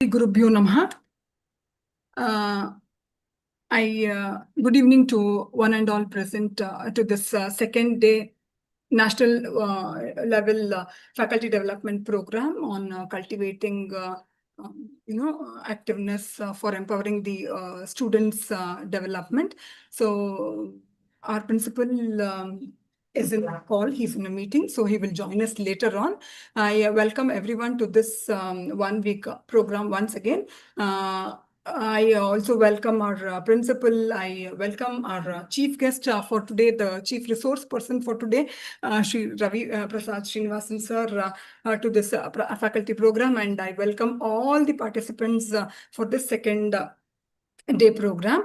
Gurubhyo Namaha. Good evening to one and all present to this second day national level faculty development program on cultivating activeness for empowering the students development. So our principal is in a call, he's in a meeting, so he will join us later on. I welcome everyone to this 1 week program once again. I also welcome our principal. I welcome our chief guest for today, the chief resource person for today, Shri Ravi Prasad Srinivasan sir, to this faculty program. And I welcome all the participants for this second day program.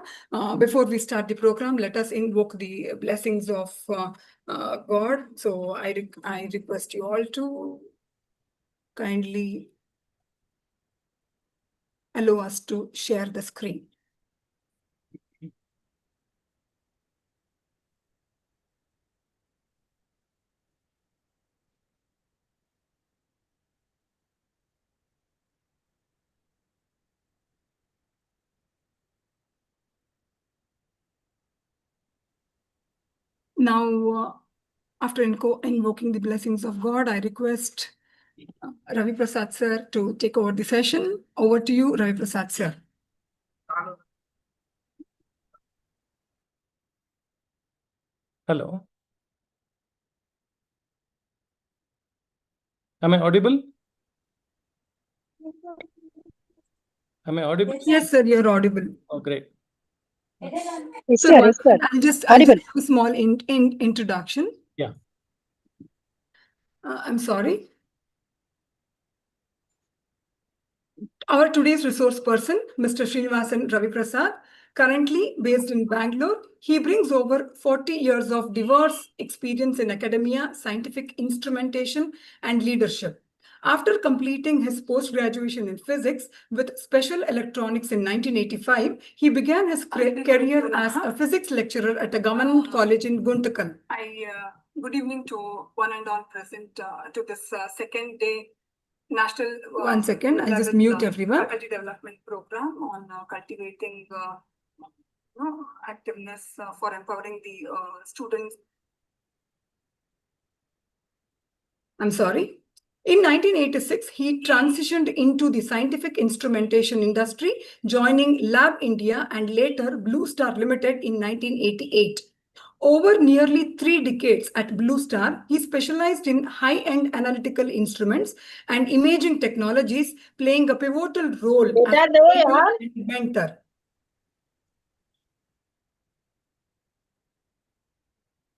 Before we start the program, let us invoke the blessings of God. So I request you all to kindly allow us to share the screen. Now, after invoking the blessings of God, I request Ravi Prasad sir to take over the session. Over to you, Ravi Prasad sir. Hello. Am I audible? Am I audible? Yes, sir, you're audible. Oh, great. Yes, So sir, yes, sir. I'll just Audible. do a small introduction. Yeah. I'm sorry. Our today's resource person, Mr. Srinivasan Ravi Prasad, currently based in Bangalore, he brings over 40 years of diverse experience in academia, scientific instrumentation, and leadership. After completing his post-graduation in physics with special electronics in 1985, he began his career as a physics lecturer at a government college in Guntakal. Good evening to one and all present to this second day national. One second, I'll just mute everyone. Faculty development program on cultivating activeness for empowering the students. I'm sorry. In 1986, he transitioned into the scientific instrumentation industry, joining Lab India and later Blue Star Limited in 1988. Over nearly 3 decades at Blue Star, he specialized in high-end analytical instruments and imaging technologies, playing a pivotal role as a mentor.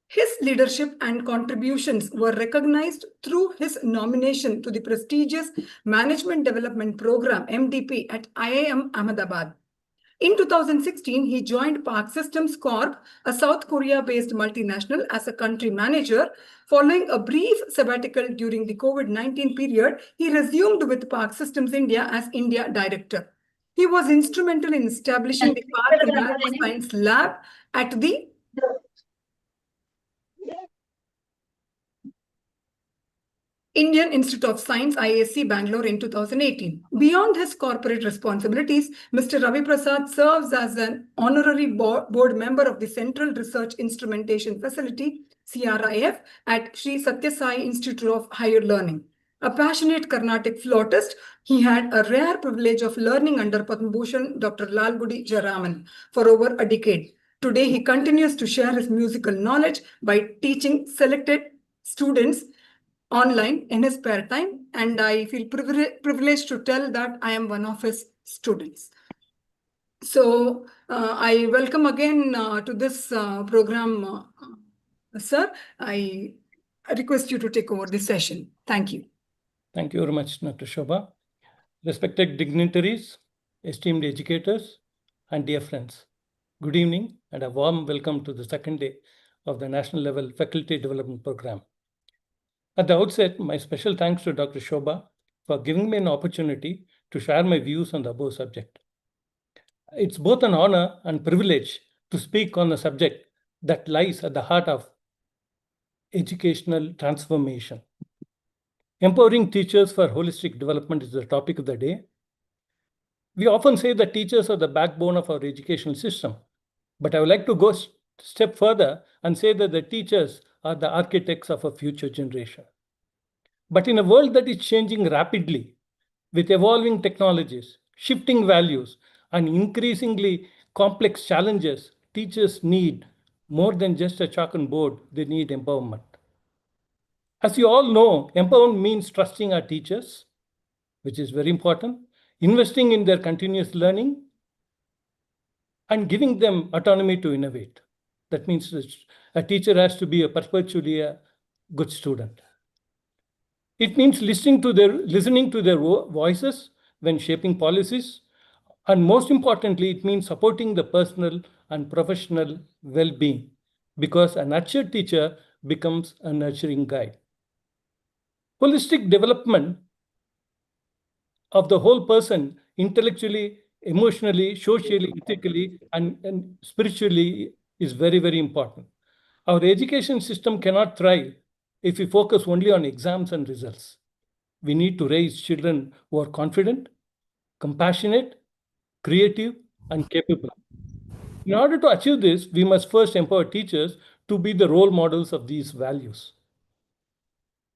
His leadership and contributions were recognized through his nomination to the prestigious Management Development Program (MDP) at IIM Ahmedabad. In 2016, he joined Park Systems Corp, a South Korea-based multinational, as a country manager. Following a brief sabbatical during the COVID-19 period, he resumed with Park Systems India as India Director. He was instrumental in establishing the Park Science Lab at the Indian Institute of Science, IISc, Bangalore in 2018. Beyond his corporate responsibilities, Mr. Ravi Prasad serves as an honorary board member of the Central Research Instrumentation Facility, CRIF, at Sri Satya Sai Institute of Higher Learning. A passionate Carnatic flautist, he had a rare privilege of learning under Padma Bhushan Dr. Lalgudi Jaraman for over a decade. Today, he continues to share his musical knowledge by teaching selected students online in his spare time, and I feel privileged to tell that I am one of his students. So I welcome again to this program, sir. I request you to take over this session. Thank you. Thank you very much, Dr. Shobha. Respected dignitaries, esteemed educators, and dear friends, good evening and a warm welcome to the second day of the National Level Faculty Development Program. At the outset, my special thanks to Dr. Shobha for giving me an opportunity to share my views on the above subject. It's both an honor and privilege to speak on a subject that lies at the heart of educational transformation. Empowering teachers for holistic development is the topic of the day. We often say that teachers are the backbone of our educational system, but I would like to go a step further and say that the teachers are the architects of a future generation. But in a world that is changing rapidly, with evolving technologies, shifting values, and increasingly complex challenges, teachers need more than just a chalk and board, they need empowerment. As you all know, empowerment means trusting our teachers, which is very important, investing in their continuous learning, and giving them autonomy to innovate. That means a teacher has to be a perpetually a good student. It means listening to their voices when shaping policies. And most importantly, it means supporting the personal and professional well-being, because a nurtured teacher becomes a nurturing guide. Holistic development of the whole person, intellectually, emotionally, socially, ethically, and spiritually, is very, very important. Our education system cannot thrive if we focus only on exams and results. We need to raise children who are confident, compassionate, creative, and capable. In order to achieve this, we must first empower teachers to be the role models of these values.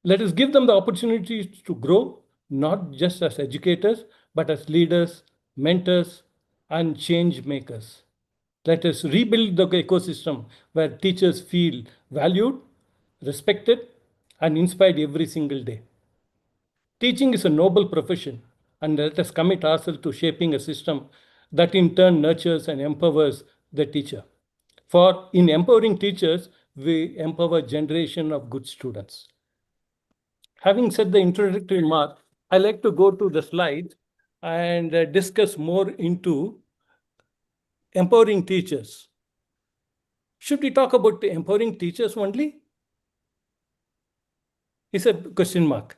Let us give them the opportunities to grow, not just as educators, but as leaders, mentors, and change makers. Let us rebuild the ecosystem where teachers feel valued, respected, and inspired every single day. Teaching is a noble profession, and let us commit ourselves to shaping a system that in turn nurtures and empowers the teacher. For in empowering teachers, we empower a generation of good students. Having said the introductory remark, I like to go to the slides and discuss more into empowering teachers. Should we talk about empowering teachers only? It's a question mark.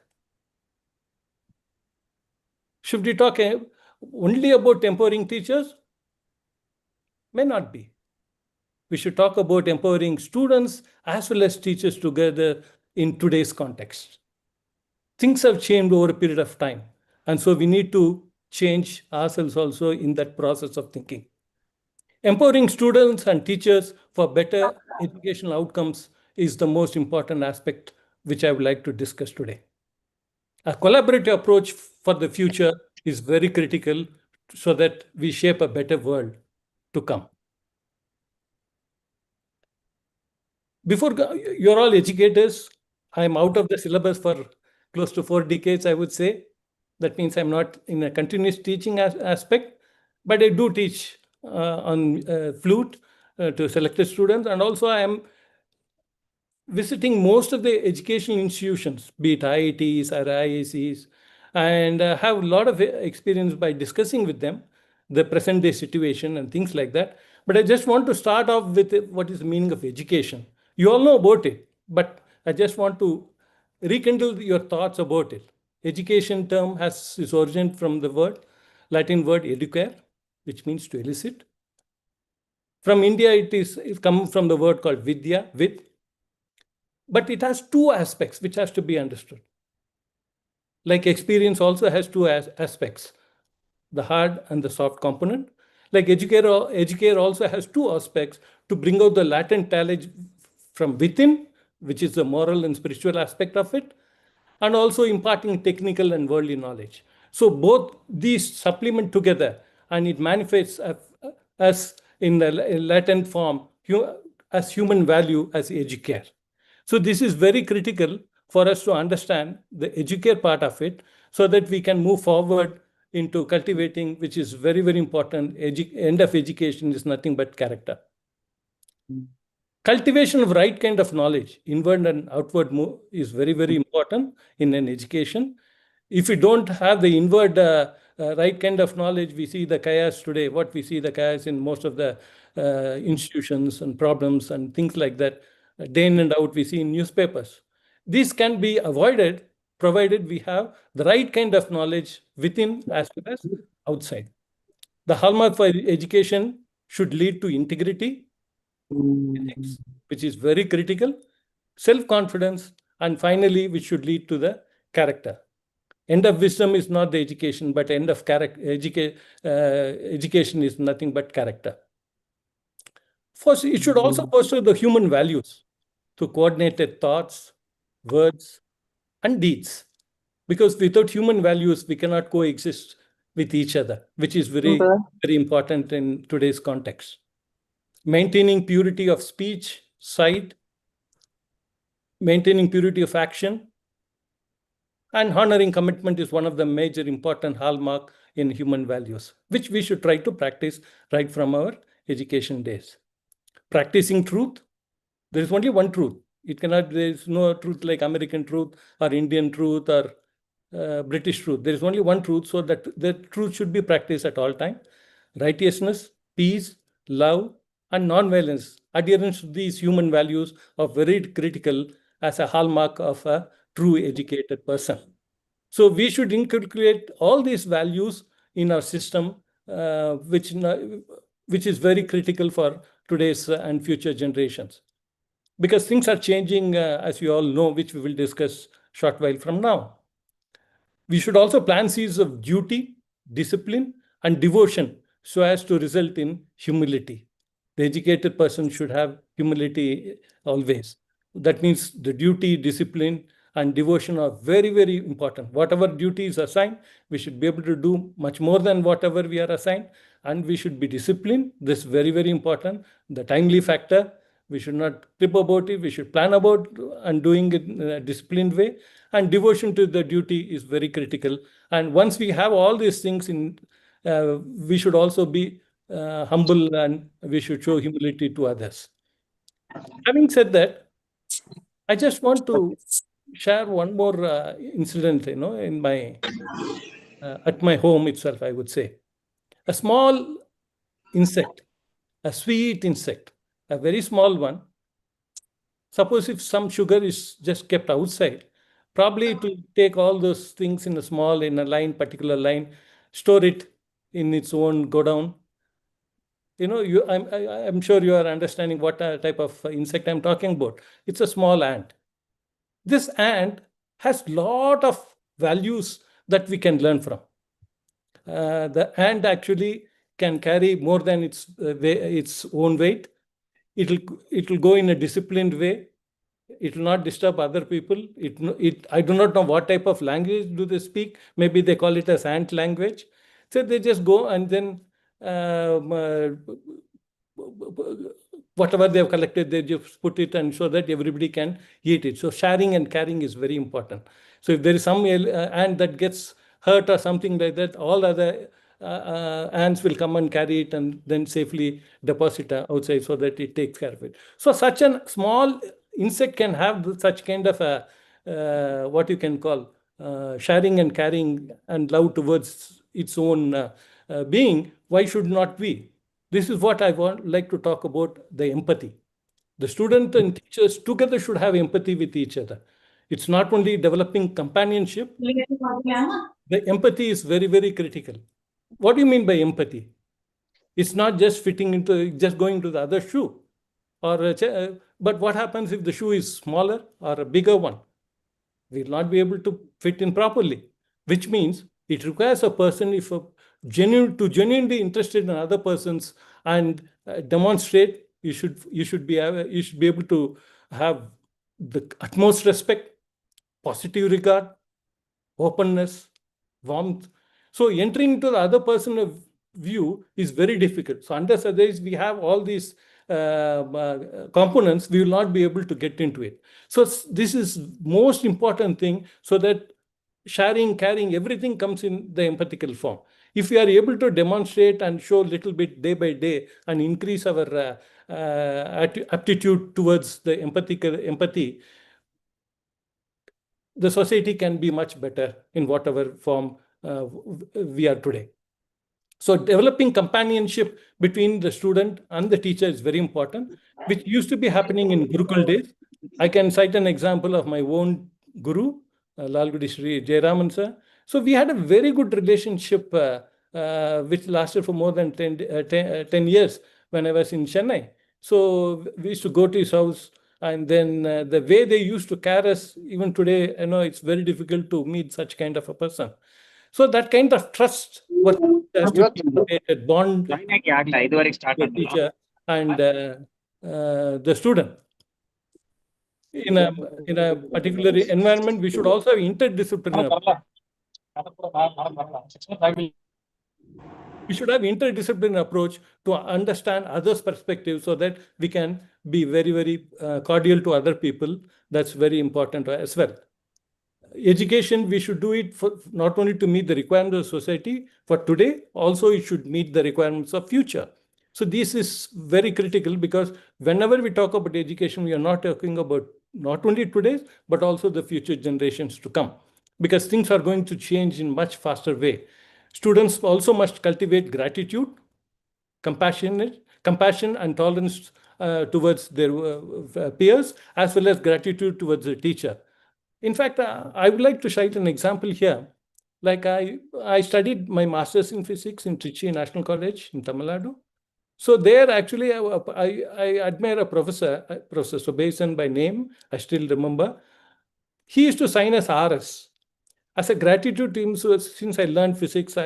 Should we talk only about empowering teachers? May not be. We should talk about empowering students as well as teachers together in today's context. Things have changed over a period of time, and so we need to change ourselves also in that process of thinking. Empowering students and teachers for better educational outcomes is the most important aspect which I would like to discuss today. A collaborative approach for the future is very critical so that we shape a better world to come. You're all educators. I'm out of the syllabus for close to 4 decades, I would say. That means I'm not in a continuous teaching aspect, but I do teach on flute to selected students. And also I am visiting most of the educational institutions, be it IITs or IICs, and have a lot of experience by discussing with them the present day situation and things like that. But I just want to start off with what is the meaning of education. You all know about it, but I just want to rekindle your thoughts about it. Education term has its origin from the Latin word educare, which means to elicit. From India, it comes from the word called vidya, with. But it has two aspects which has to be understood. Like experience also has two aspects, the hard and the soft component. Like educare also has two aspects to bring out the latent talent from within, which is the moral and spiritual aspect of it, and also imparting technical and worldly knowledge. So both these supplement together, and it manifests as in the latent form as human value as educare. So this is very critical for us to understand the educare part of it so that we can move forward into cultivating, which is very, very important. End of education is nothing but character. Cultivation of right kind of knowledge, inward and outward move, is very, very important in an education. If we don't have the inward right kind of knowledge, we see the chaos today, what we see the chaos in most of the institutions and problems and things like that, day in and out we see in newspapers. This can be avoided provided we have the right kind of knowledge within as well as outside. The hallmark for education should lead to integrity, ethics, which is very critical, self-confidence, and finally, which should lead to the character. End of wisdom is not the education, but end of education is nothing but character. First, it should also foster the human values to coordinated thoughts, words, and deeds. Because without human values, we cannot coexist with each other, which is very, very important in today's context. Maintaining purity of speech, sight, maintaining purity of action, and honoring commitment is one of the major important hallmark in human values, which we should try to practice right from our education days. Practicing truth, there is only one truth. There is no truth like American truth or Indian truth or British truth. There is only one truth, so that the truth should be practiced at all time. Righteousness, peace, love, and non-violence. Adherence to these human values are very critical as a hallmark of a true educated person. So we should inculcate all these values in our system, which is very critical for today's and future generations. Because things are changing, as you all know, which we will discuss short while from now. We should also plant seeds of duty, discipline, and devotion so as to result in humility. The educated person should have humility always. That means the duty, discipline, and devotion are very, very important. Whatever duty is assigned, we should be able to do much more than whatever we are assigned, and we should be disciplined. This is very, very important. The timely factor, we should not trip about it. We should plan about and doing it in a disciplined way. And devotion to the duty is very critical. And once we have all these things in, we should also be humble, and we should show humility to others. Having said that, I just want to share one more incident, in my at my home itself, I would say. A small insect, a sweet insect, a very small one. Suppose if some sugar is just kept outside, probably it will take all those things in a line, particular line, store it in its own godown. I'm sure you are understanding what type of insect I'm talking about. It's a small ant. This ant has lot of values that we can learn from. The ant actually can carry more than its own weight. It will go in a disciplined way. It will not disturb other people. I do not know what type of language do they speak. Maybe they call it as ant language. So they just go and then whatever they have collected, they just put it and so that everybody can eat it. So sharing and caring is very important. So if there is some ant that gets hurt or something like that, all other ants will come and carry it and then safely deposit outside so that it takes care of it. So such a small insect can have such kind of a what you can call sharing and caring and love towards its own being. Why should not we? This is what I like to talk about, the empathy. The student and teachers together should have empathy with each other. It's not only developing companionship. The empathy is very, very critical. What do you mean by empathy? It's not just just going to the other shoe. But what happens if the shoe is smaller or a bigger one? We will not be able to fit in properly, which means it requires a person genuinely interested in other persons and demonstrate. You should be able to have the utmost respect, positive regard, openness, warmth. So entering into the other person of view is very difficult. So unless we have all these components, we will not be able to get into it. So this is most important thing, so that sharing, caring, everything comes in the empathical form. If we are able to demonstrate and show little bit day by day and increase our aptitude towards the empathy, the society can be much better in whatever form we are today. So developing companionship between the student and the teacher is very important, which used to be happening in Gurukul days. I can cite an example of my own guru, Lalgudi Sri Jayaraman sir. So we had a very good relationship which lasted for more than 10 years when I was in Chennai. So we used to go to his house And then the way they used to care us, even today, it's very difficult to meet such kind of a person. So that kind of trust has to be created, bond the teacher and the student. In a particular environment, we should also have interdisciplinary. We should have interdisciplinary approach to understand others' perspectives so that we can be very, very cordial to other people. That's very important as well. Education, we should do it for not only to meet the requirements of society for today, also it should meet the requirements of future. So this is very critical, because whenever we talk about education, we are not talking about not only today's, but also the future generations to come, because things are going to change in much faster way. Students also must cultivate gratitude, compassion and tolerance towards their peers, as well as gratitude towards the teacher. In fact, I would like to cite an example here. Like I studied my master's in physics in Trichy National College in Tamil Nadu. So there, actually, I admire a professor, Professor Subesan by name, I still remember. He used to sign as RS. As a gratitude to him, so since I learned physics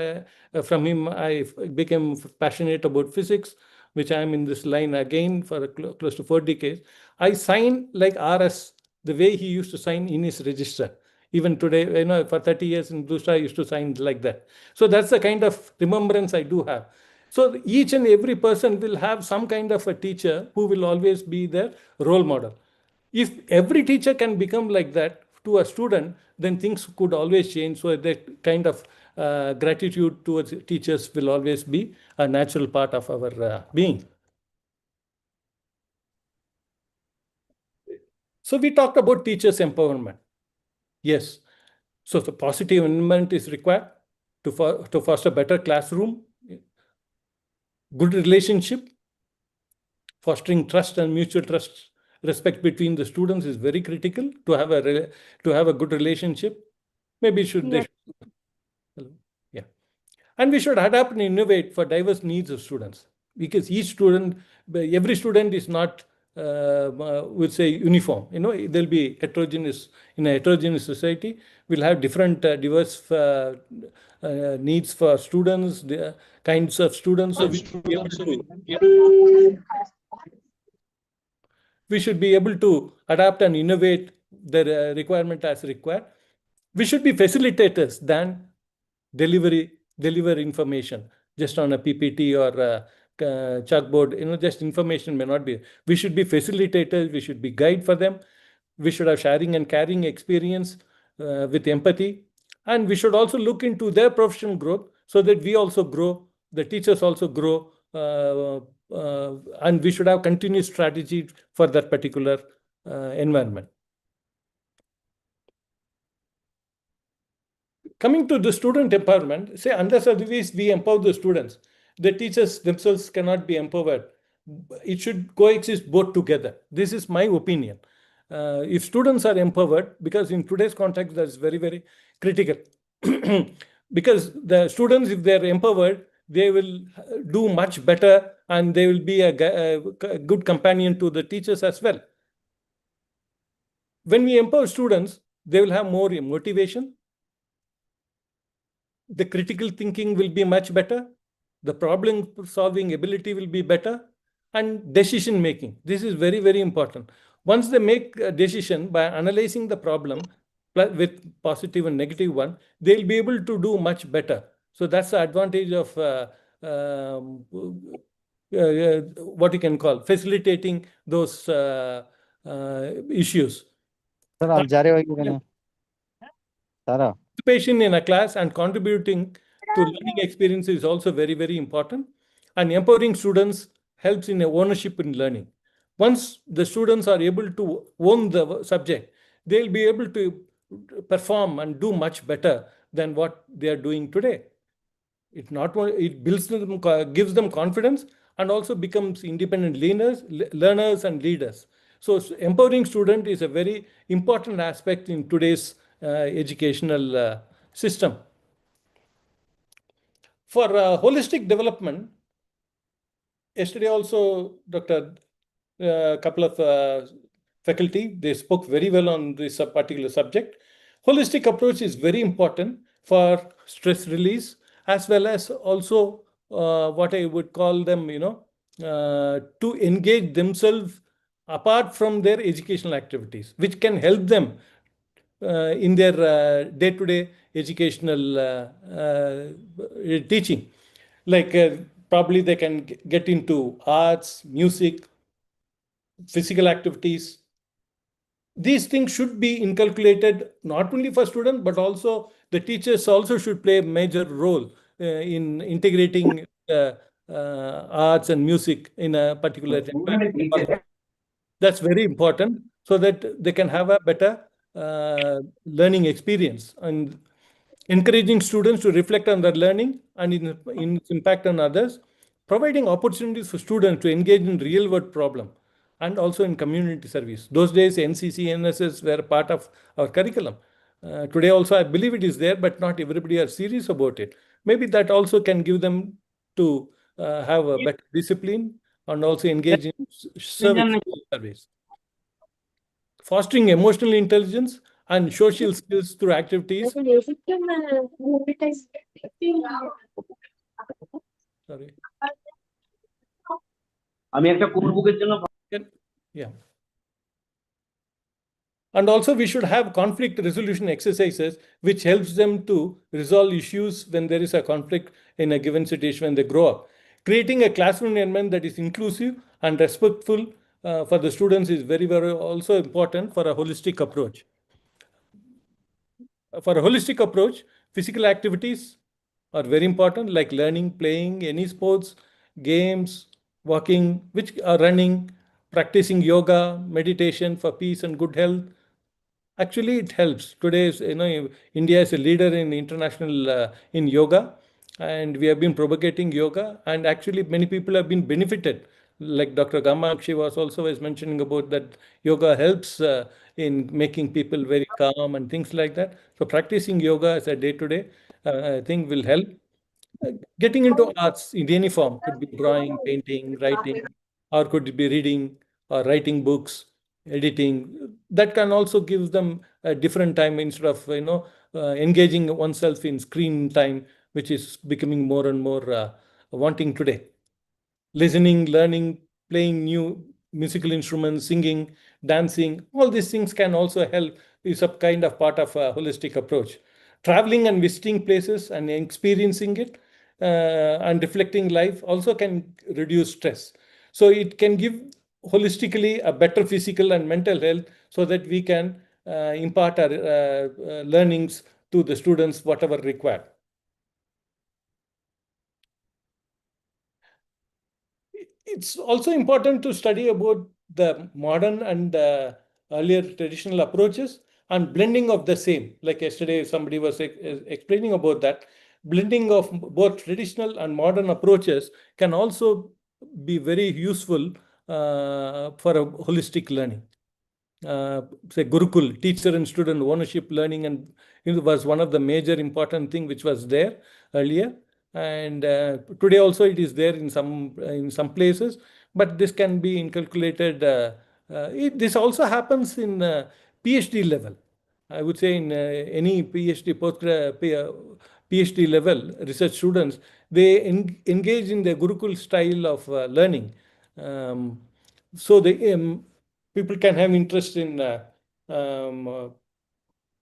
from him, I became passionate about physics, which I am in this line again for close to 4 decades. I sign like RS, the way he used to sign in his register. Even today, for 30 years in Blue Star, I used to sign like that. So that's the kind of remembrance I do have. So each and every person will have some kind of a teacher who will always be their role model. If every teacher can become like that to a student, then things could always change. So that kind of gratitude towards teachers will always be a natural part of our being. So we talked about teachers' empowerment. Yes. So the positive environment is required to foster better classroom, good relationship, fostering trust and mutual trust, respect between the students is very critical to have a good relationship. Maybe they should. Hello? Yeah. And we should adapt and innovate for diverse needs of students, because every student is not, we'll say, uniform. There'll be heterogeneous, in a heterogeneous society, we'll have different diverse needs for students, the kinds of students. So we should be able to adapt and innovate the requirement as required. We should be facilitators than deliver information just on a PPT or a chalkboard. Just information may not be. We should be facilitators. We should be guide for them. We should have sharing and caring experience with empathy. And we should also look into their professional growth so that we also grow, the teachers also grow, and we should have continuous strategy for that particular environment. Coming to the student empowerment, say unless otherwise we empower the students, the teachers themselves cannot be empowered. It should coexist both together. This is my opinion. If students are empowered, because in today's context, that's very, very critical. Because the students, if they're empowered, they will do much better, and they will be a good companion to the teachers as well. When we empower students, they will have more motivation. The critical thinking will be much better. The problem solving ability will be better, and decision making. This is very, very important. Once they make a decision by analyzing the problem with positive and negative one, they'll be able to do much better. So that's the advantage of what you can call facilitating those issues. Participation in a class and contributing to learning experience is also very, very important. And empowering students helps in ownership in learning. Once the students are able to own the subject, they'll be able to perform and do much better than what they are doing today. It builds them, gives them confidence, and also becomes independent learners and leaders. So empowering student is a very important aspect in today's educational system. For holistic development, yesterday also, Dr. A couple of faculty. They spoke very well on this particular subject. Holistic approach is very important for stress release, as well as also what I would call them, to engage themselves apart from their educational activities, which can help them in their day-to-day educational teaching. Like probably they can get into arts, music, physical activities. These things should be inculcated not only for students, but also the teachers also should play a major role in integrating arts and music in a particular environment. That's very important so that they can have a better learning experience, and encouraging students to reflect on their learning and in its impact on others, providing opportunities for students to engage in real world problem and also in community service. Those days, NCC, NSS were part of our curriculum. Today also, I believe it is there, but not everybody are serious about it. Maybe that also can give them to have a better discipline and also engage in service. Fostering emotional intelligence and social skills through activities. Sorry. Yeah. And also we should have conflict resolution exercises, which helps them to resolve issues when there is a conflict in a given situation when they grow up. Creating a classroom environment that is inclusive and respectful for the students is very, very also important for a holistic approach. For a holistic approach, physical activities are very important, like learning, playing any sports, games, walking, which are running, practicing yoga, meditation for peace and good health. Actually, it helps. Today, India is a leader in international in yoga, and we have been propagating yoga. And actually, many people have been benefited. Like Dr. Gamakshi was mentioning about that yoga helps in making people very calm and things like that. So practicing yoga as a day-to-day thing will help. Getting into arts in any form, could be drawing, painting, writing, or could it be reading or writing books, editing. That can also give them a different time instead of engaging oneself in screen time, which is becoming more and more wanting today. Listening, learning, playing new musical instruments, singing, dancing, all these things can also help, is a kind of part of a holistic approach. Traveling and visiting places and experiencing it and reflecting life also can reduce stress. So it can give holistically a better physical and mental health so that we can impart our learnings to the students, whatever required. It's also important to study about the modern and earlier traditional approaches and blending of the same. Like yesterday, somebody was explaining about that. Blending of both traditional and modern approaches can also be very useful for a holistic learning. Say Gurukul, teacher and student ownership learning, and it was one of the major important thing which was there earlier. And today also it is there in some places, but this can be inculcated. This also happens in PhD level. I would say in any PhD level research students, they engage in the Gurukul style of learning. So the people can have interest in um, uh,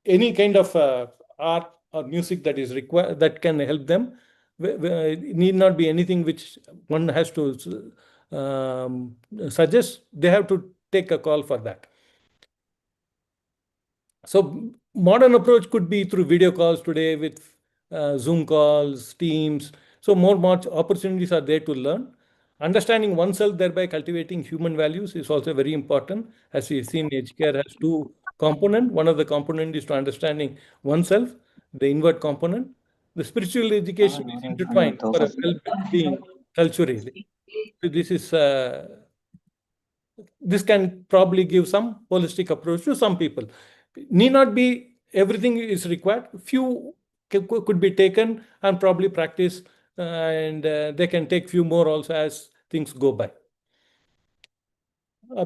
any kind of art or music that is required that can help them. It need not be anything which one has to suggest. They have to take a call for that. So modern approach could be through video calls today with Zoom calls, Teams. So more opportunities are there to learn. Understanding oneself, thereby cultivating human values, is also very important. As we've seen, educare has two components. One of the component is to understanding oneself, the inward component. The spiritual education is intertwined for a well-being culturally. So this can probably give some holistic approach to some people. Need not be everything is required. Few could be taken and probably practice, and they can take few more also as things go by.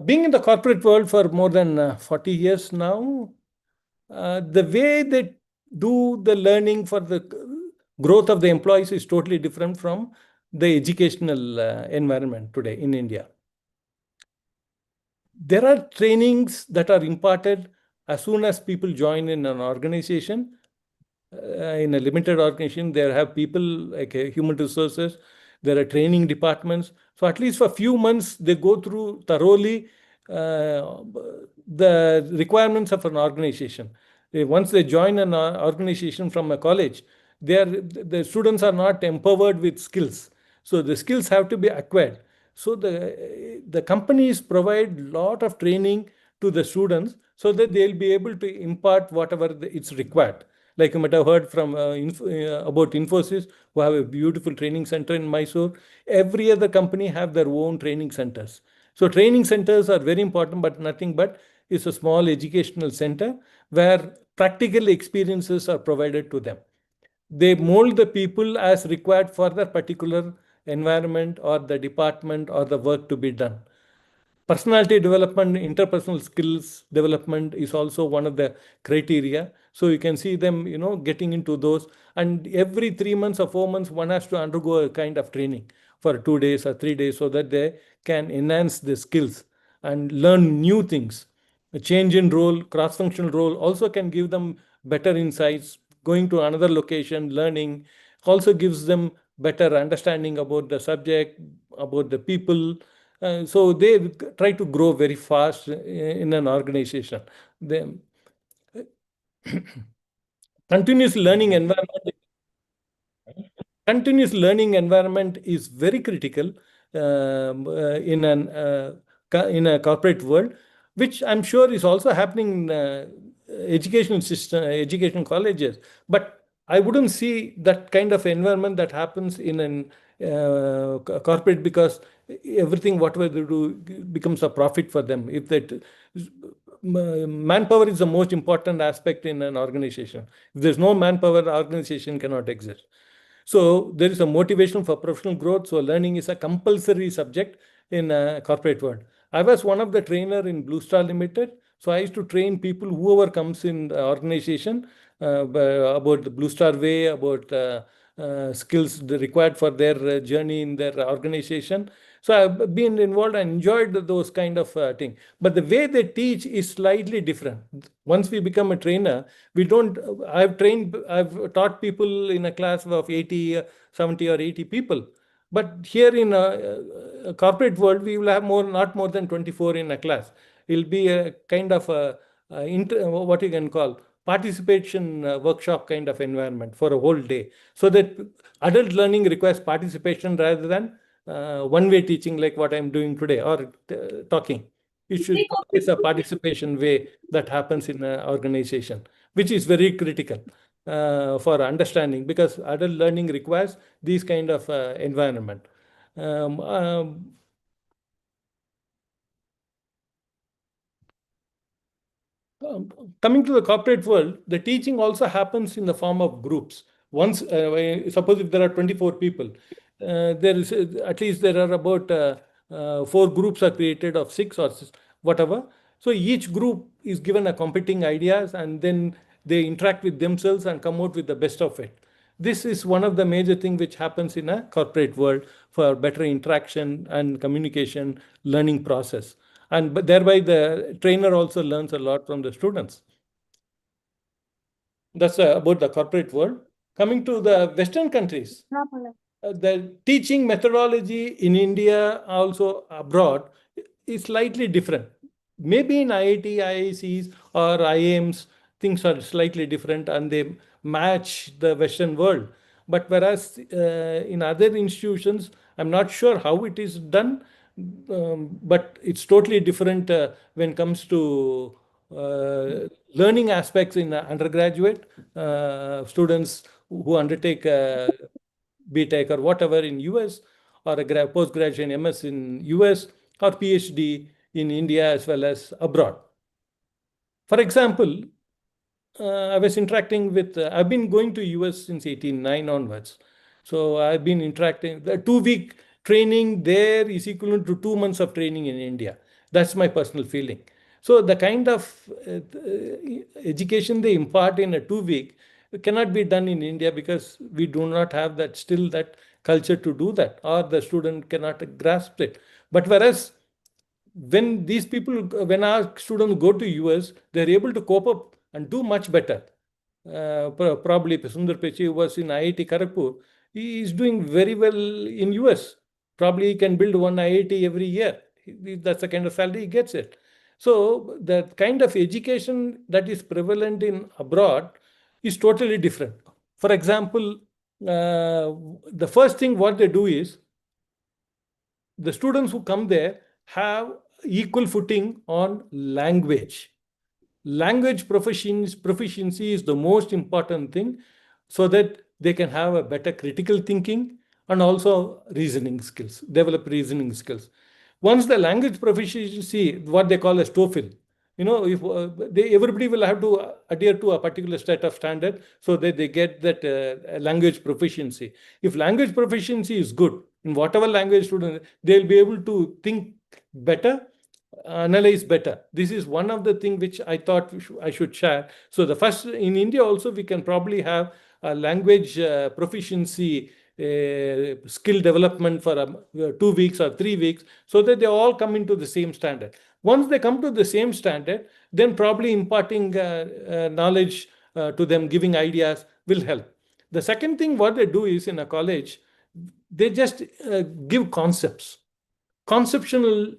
Being in the corporate world for more than 40 years now, the way they do the learning for the growth of the employees is totally different from the educational environment today in India. There are trainings that are imparted as soon as people join in an organization. In a limited organization, there have people like human resources, there are training departments. So at least for a few months, they go through thoroughly the requirements of an organization. Once they join an organization from a college, the students are not empowered with skills. So the skills have to be acquired. So the companies provide lot of training to the students so that they'll be able to impart whatever it's required. Like you might have heard from about Infosys, who have a beautiful training center in Mysore. Every other company have their own training centers. So training centers are very important, but nothing but is a small educational center where practical experiences are provided to them. They mold the people as required for the particular environment or the department or the work to be done. Personality development, interpersonal skills development is also one of the criteria. So you can see them, getting into those. And every 3 months or 4 months, one has to undergo a kind of training for 2 days or 3 days so that they can enhance the skills and learn new things. A change in role, cross-functional role also can give them better insights. Going to another location, learning also gives them better understanding about the subject, about the people. So they try to grow very fast in an organization. The continuous learning environment continuous learning environment is very critical in a corporate world, which I'm sure is also happening in education system, education colleges. But I wouldn't see that kind of environment that happens in an corporate, because everything whatever they do becomes a profit for them. If that manpower is the most important aspect in an organization. If there's no manpower, the organization cannot exist. So there is a motivation for professional growth. So learning is a compulsory subject in a corporate world. I was one of the trainer in Blue Star Limited. So I used to train people, whoever comes in the organization, about the Blue Star way, about skills required for their journey in their organization. So I've been involved and enjoyed those kind of thing. But the way they teach is slightly different. Once we become a trainer, we don't. I've taught people in a class of 80, 70 or 80 people. But here in a corporate world, we will have not more than 24 in a class. It'll be a kind of what you can call participation workshop kind of environment for a whole day. So that adult learning requires participation rather than one-way teaching like what I'm doing today or talking. It should always a participation way that happens in an organization, which is very critical for understanding, because adult learning requires these kind of environment. Um, um, Coming to the corporate world, the teaching also happens in the form of groups. Once, suppose if there are 24 people, there is at least there are about four groups are created of six or whatever. So each group is given a competing ideas, and then they interact with themselves and come out with the best of it. This is one of the major things which happens in a corporate world for better interaction and communication learning process. And but thereby the trainer also learns a lot from the students. That's about the corporate world. Coming to the Western countries, the teaching methodology in India, also abroad, is slightly different. Maybe in IIT, IICs, or IIMs, things are slightly different and they match the Western world. But whereas in other institutions, I'm not sure how it is done, but it's totally different when it comes to learning aspects in undergraduate students who undertake BTech or whatever in US, or a postgraduate MS in US, or PhD in India as well as abroad. For example, I was interacting with, I've been going to US since 1889 onwards. So I've been interacting, the 2 week training there is equivalent to 2 months of training in India. That's my personal feeling. So the kind of education they impart in a 2 week cannot be done in India because we do not have that culture to do that, or the student cannot grasp it. But whereas when our students go to US, they're able to cope up and do much better. Probably Sundar Pichai, who was in IIT Kharagpur, he is doing very well in US. Probably he can build one IIT every year. That's the kind of salary he gets it. So the kind of education that is prevalent in abroad is totally different. For example, the first thing what they do is the students who come there have equal footing on language. Language proficiency is the most important thing, so that they can have a better critical thinking and also reasoning skills, develop reasoning skills. Once the language proficiency, what they call as TOEFL, if everybody will have to adhere to a particular set of standard so that they get that language proficiency. If language proficiency is good in whatever language student, they'll be able to think better, analyze better. This is one of the things which I thought I should share. So the first, in India also, we can probably have a language proficiency skill development for 2 weeks or 3 weeks, so that they all come into the same standard. Once they come to the same standard, then probably imparting knowledge to them, giving ideas will help. The second thing what they do is, in a college, they just give concepts. Conceptual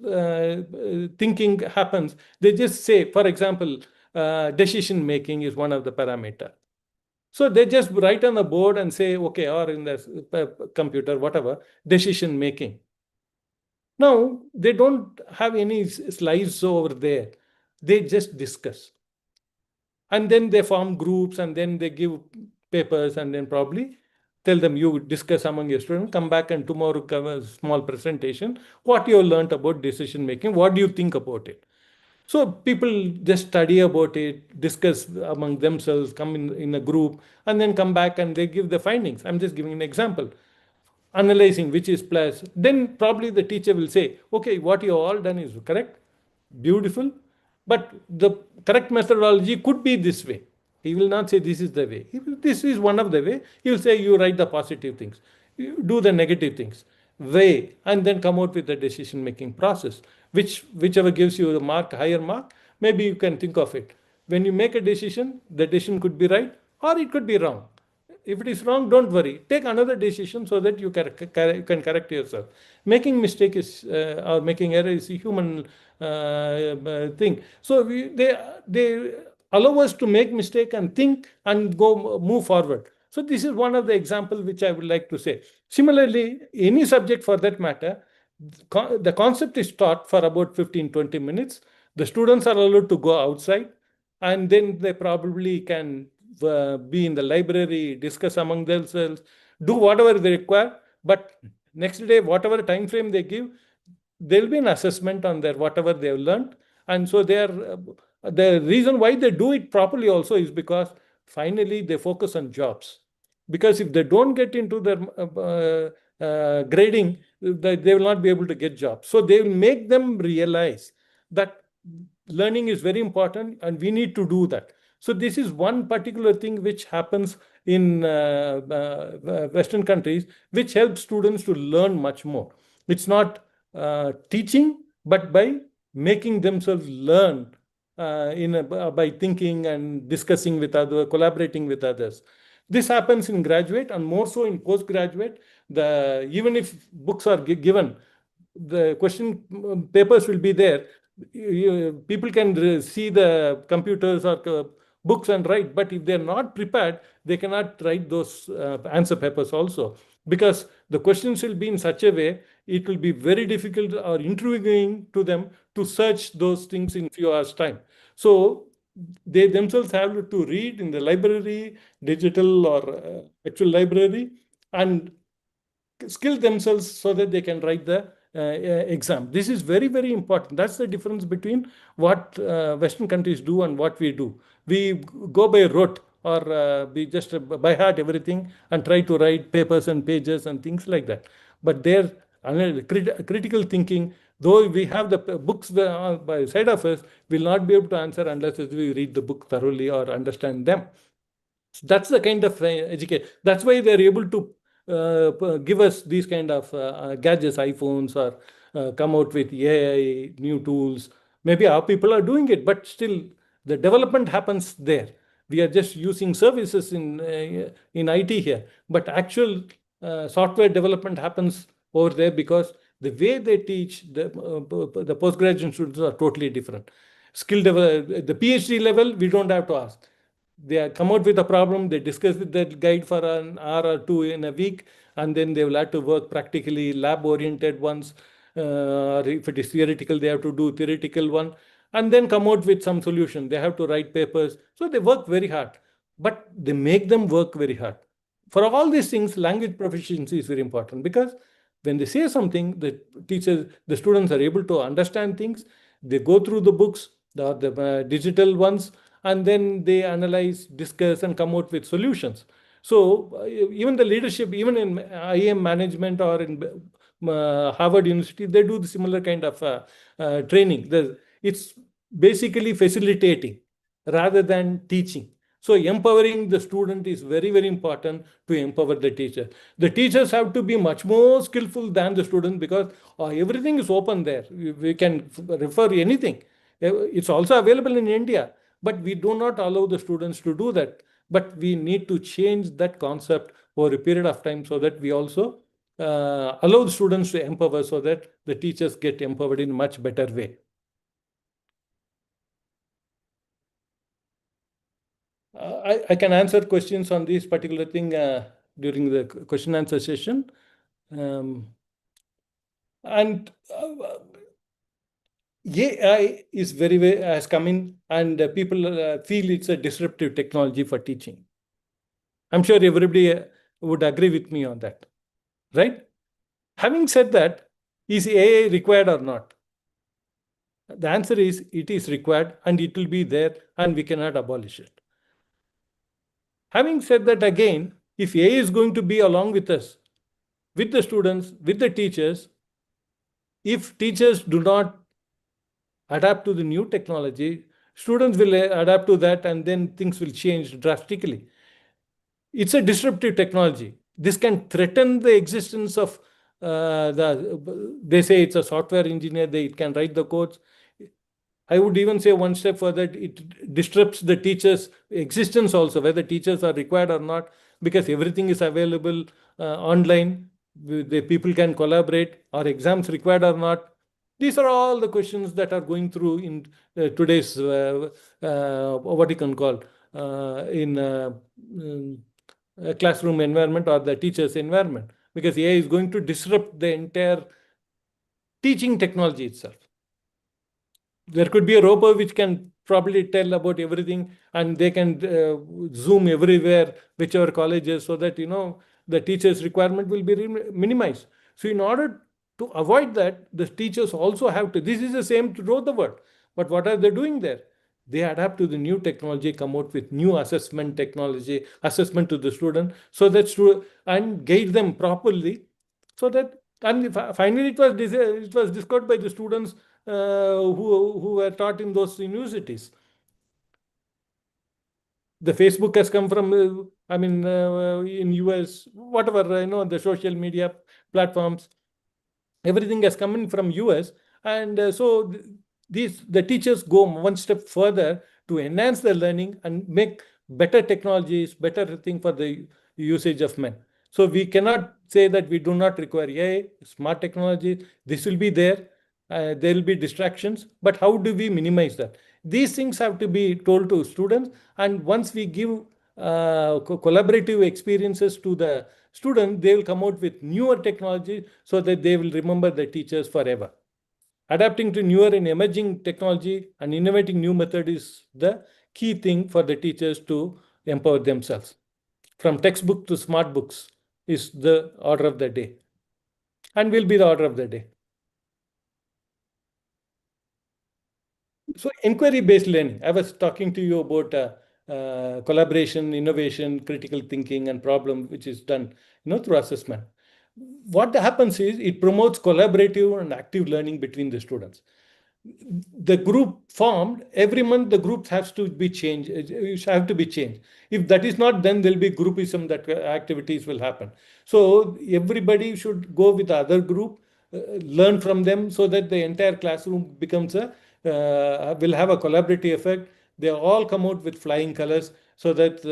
thinking happens. They just say, for example, decision making is one of the parameter. So they just write on the board and say, okay, or in the computer, whatever, decision making. Now, they don't have any slides over there. They just discuss. And then they form groups, and then they give papers, and then probably tell them, you discuss among your students, come back and tomorrow give a small presentation, what you learned about decision making, what do you think about it? So people just study about it, discuss among themselves, come in a group, and then come back and they give the findings. I'm just giving an example. Analyzing which is plus, then probably the teacher will say, okay, what you all done is correct, beautiful, but the correct methodology could be this way. He will not say this is the way. This is one of the way. He will say, you write the positive things, you do the negative things, weigh, and then come out with the decision making process, whichever gives you the mark, higher mark, maybe you can think of it. When you make a decision, the decision could be right or it could be wrong. If it is wrong, don't worry. Take another decision so that you can correct yourself. Making mistake is or making error is a human thing. So they allow us to make mistake and think and move forward. So this is one of the example which I would like to say. Similarly, any subject for that matter, the concept is taught for about 15-20 minutes. The students are allowed to go outside, and then they probably can be in the library, discuss among themselves, do whatever they require. But next day, whatever time frame they give, there will be an assessment on their whatever they have learned. And so the reason why they do it properly also is because finally they focus on jobs. Because if they don't get into their grading, they will not be able to get jobs. So they will make them realize that learning is very important and we need to do that. So this is one particular thing which happens in Western countries, which helps students to learn much more. It's not teaching, but by making themselves learn by thinking and discussing with others, collaborating with others. This happens in graduate and more so in postgraduate. Even if books are given, the question papers will be there. People can see the computers or books and write, but if they're not prepared, they cannot write those answer papers also, because the questions will be in such a way, it will be very difficult or intriguing to them to search those things in few hours time. So they themselves have to read in the library, digital or actual library, and skill themselves so that they can write the exam. This is very, very important. That's the difference between what Western countries do and what we do. We go by rote, or we just by heart everything and try to write papers and pages and things like that. But their critical thinking, Though we have the books by side of us, we'll not be able to answer unless we read the book thoroughly or understand them. That's the kind of education. That's why they're able to give us these kind of gadgets, iPhones, or come out with AI, new tools. Maybe our people are doing it, but still the development happens there. We are just using services in IT here, but actual software development happens over there because the way they teach the postgraduate students are totally different. The PhD level, we don't have to ask. They come out with a problem, they discuss with the guide for an hour or two in a week, and then they will have to work practically lab-oriented ones. Or if it is theoretical, they have to do theoretical one, and then come out with some solution. They have to write papers. So they work very hard, but they make them work very hard. For all these things, language proficiency is very important because when they say something, the students are able to understand things. They go through the books, the digital ones, and then they analyze, discuss, and come out with solutions. So even the leadership, even in IM management or in Harvard University, they do the similar kind of training. It's basically facilitating rather than teaching. So empowering the student is very, very important to empower the teacher. The teachers have to be much more skillful than the student because everything is open there. We can refer anything. It's also available in India, but we do not allow the students to do that. But we need to change that concept over a period of time so that we also allow the students to empower so that the teachers get empowered in a much better way. I can answer questions on this particular thing during the question answer session. And AI is has come in, and people feel it's a disruptive technology for teaching. I'm sure everybody would agree with me on that, right? Having said that, is AI required or not? The answer is it is required and it will be there and we cannot abolish it. Having said that, again, if AI is going to be along with us, with the students, with the teachers, if teachers do not adapt to the new technology, students will adapt to that and then things will change drastically. It's a disruptive technology. This can threaten the existence of they say it's a software engineer, it can write the codes. I would even say one step further, it disrupts the teachers' existence also, whether teachers are required or not, because everything is available online. The people can collaborate. Are exams required or not? These are all the questions that are going through in today's, what you can call, in a classroom environment or the teacher's environment, because AI is going to disrupt the entire teaching technology itself. There could be a robot which can probably tell about everything, and they can zoom everywhere, whichever colleges, so that the teacher's requirement will be minimized. So in order to avoid that, the teachers also have to. This is the same throughout the world, but what are they doing there? They adapt to the new technology, come out with new assessment technology, assessment to the student, so that and guide them properly, so that. And finally, it was discovered by the students who were taught in those universities. The Facebook has come from, in US, whatever, the social media platforms, everything has come in from US. And so the teachers go one step further to enhance their learning and make better technologies, better thing for the usage of men. So we cannot say that we do not require AI, smart technology. This will be there. There will be distractions, but how do we minimize that? These things have to be told to students, and once we give collaborative experiences to the student, they will come out with newer technology so that they will remember the teachers forever. Adapting to newer and emerging technology and innovating new method is the key thing for the teachers to empower themselves. From textbook to smart books is the order of the day, and will be the order of the day. So inquiry-based learning, I was talking to you about collaboration, innovation, critical thinking, and problem, which is done through assessment. what happens is it promotes collaborative and active learning between the students. The group formed every month, the groups has to be changed, have to be changed. If that is not, then there'll be groupism, that activities will happen. So everybody should go with the other group, learn from them, so that the entire classroom becomes a will have a collaborative effect. They all come out with flying colors, so that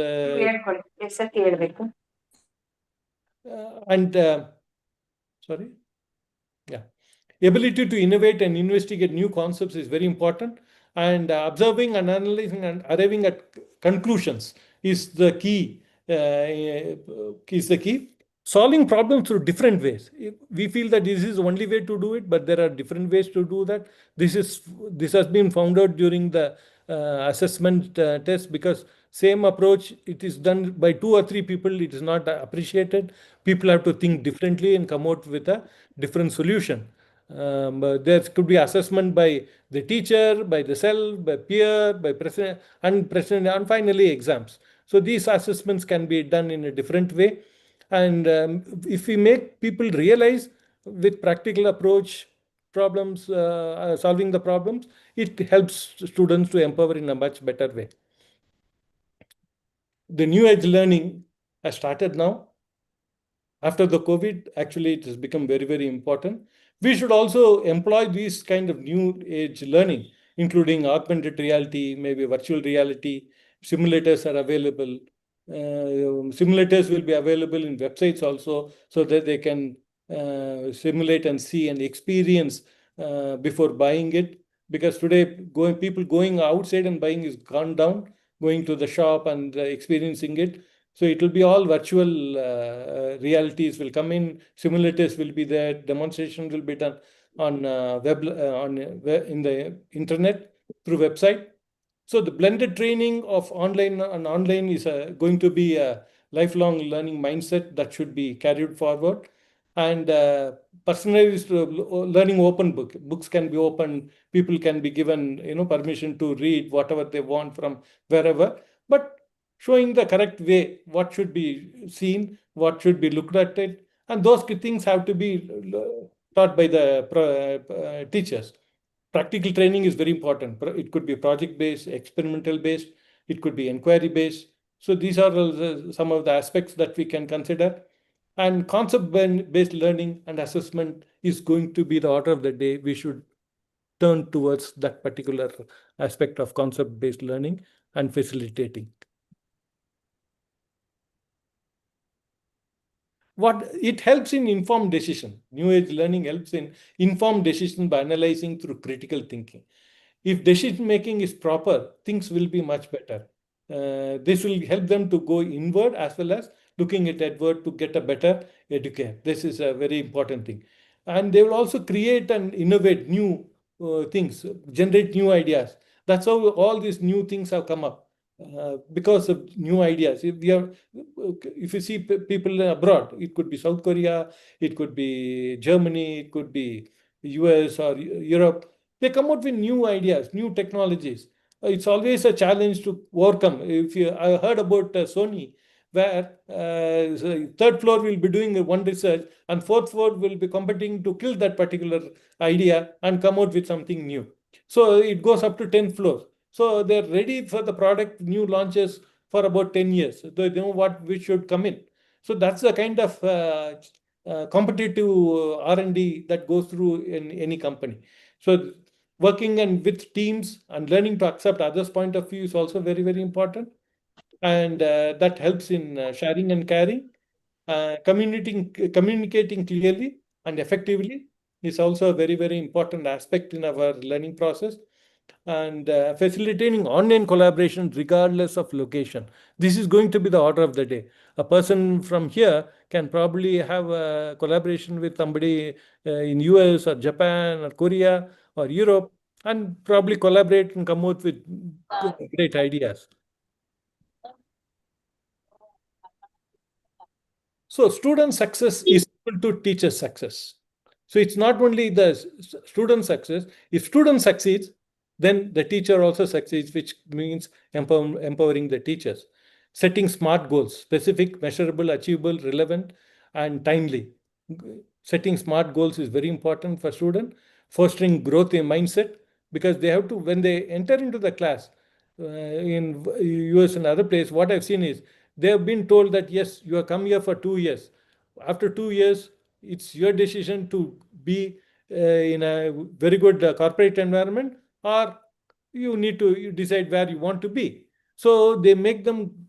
and sorry, yeah, ability to innovate and investigate new concepts is very important. And observing and analyzing and arriving at conclusions is the key. Is the key. Solving problems through different ways. We feel that this is the only way to do it, but there are different ways to do that. This has been found out during the assessment test, because same approach, it is done by 2 or 3 people, it is not appreciated. People have to think differently and come out with a different solution. But there could be assessment by the teacher, by the self, by peer, by president, and finally exams. So these assessments can be done in a different way. And if we make people realize with practical approach problems, solving the problems, it helps students to empower in a much better way. The new age learning has started now. After the COVID, actually, it has become very, very important. We should also employ these kind of new age learning, including augmented reality, maybe virtual reality. Simulators are available. Simulators will be available in websites also, so that they can simulate and see and experience before buying it. Because today, people going outside and buying is gone down, going to the shop and experiencing it. So it will be all virtual realities will come in, simulators will be there, demonstration will be done on in the internet through website. So the blended training of online is going to be a lifelong learning mindset that should be carried forward. And personalized learning open books can be open. People can be given permission to read whatever they want from wherever. But showing the correct way, what should be seen, what should be looked at it, and those things have to be taught by the teachers. Practical training is very important. It could be project based, experimental based, it could be inquiry based. So these are some of the aspects that we can consider. And concept based learning and assessment is going to be the order of the day. We should turn towards that particular aspect of concept based learning and facilitating. What it helps in informed decision. New age learning helps in informed decision by analyzing through critical thinking. If decision making is proper, things will be much better. This will help them to go inward as well as looking at outward to get a better educate. This is a very important thing. And they will also create and innovate new things, generate new ideas. That's how all these new things have come up. Because of new ideas. If you see people abroad, it could be South Korea, it could be Germany, it could be US or Europe. They come out with new ideas, new technologies. It's always a challenge to overcome. I heard about Sony, where third floor will be doing one research and fourth floor will be competing to kill that particular idea and come out with something new. So it goes up to 10th floor. So they're ready for the product, new launches for about 10 years. They know what we should come in. So that's the kind of competitive R&D that goes through in any company. So working and with teams and learning to accept others' point of view is also very, very important. And that helps in sharing and caring. Communicating clearly and effectively is also a very, very important aspect in our learning process. And facilitating online collaboration regardless of location. This is going to be the order of the day. A person from here can probably have a collaboration with somebody in US or Japan or Korea or Europe, and probably collaborate and come out with great ideas. So student success is equal to teacher success. So it's not only the student success. If student succeeds, then the teacher also succeeds, which means empowering the teachers. Setting smart goals, specific, measurable, achievable, relevant, and timely. Setting smart goals is very important for student. Fostering growth in mindset, because they have to, when they enter into the class, in US and other place, what I've seen is they have been told that yes, you have come here for 2 years. After 2 years, it's your decision to be in a very good corporate environment, or you need to you decide where you want to be. So they make them,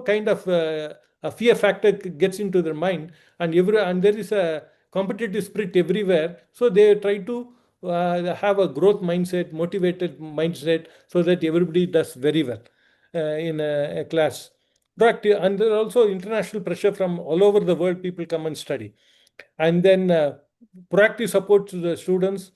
kind of a fear factor gets into their mind, and there is a competitive spirit everywhere. So they try to have a growth mindset, motivated mindset, so that everybody does very well in a class. And there are also international pressure from all over the world. People come and study, and then proactive support to the students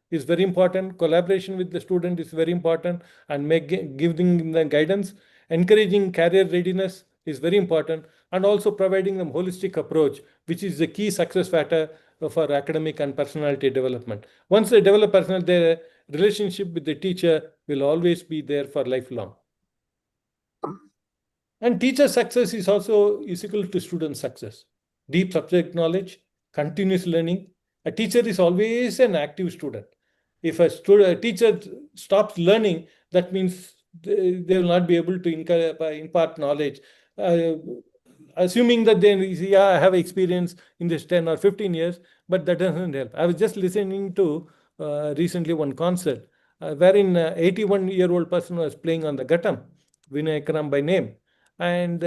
is very important. Collaboration with the student is very important, and giving the guidance. Encouraging career readiness is very important, and also providing them holistic approach, which is the key success factor for academic and personality development. Once they develop their relationship with the teacher will always be there for lifelong. And teacher success is also equal to student success. Deep subject knowledge, continuous learning. A teacher is always an active student. If a teacher stops learning, that means they will not be able to impart knowledge. Uh, Assuming that they, yeah, I have experience in this 10 or 15 years, but that doesn't help. I was just listening to recently one concert wherein 81-year-old person was playing on the ghatam, Vinay Karam by name. And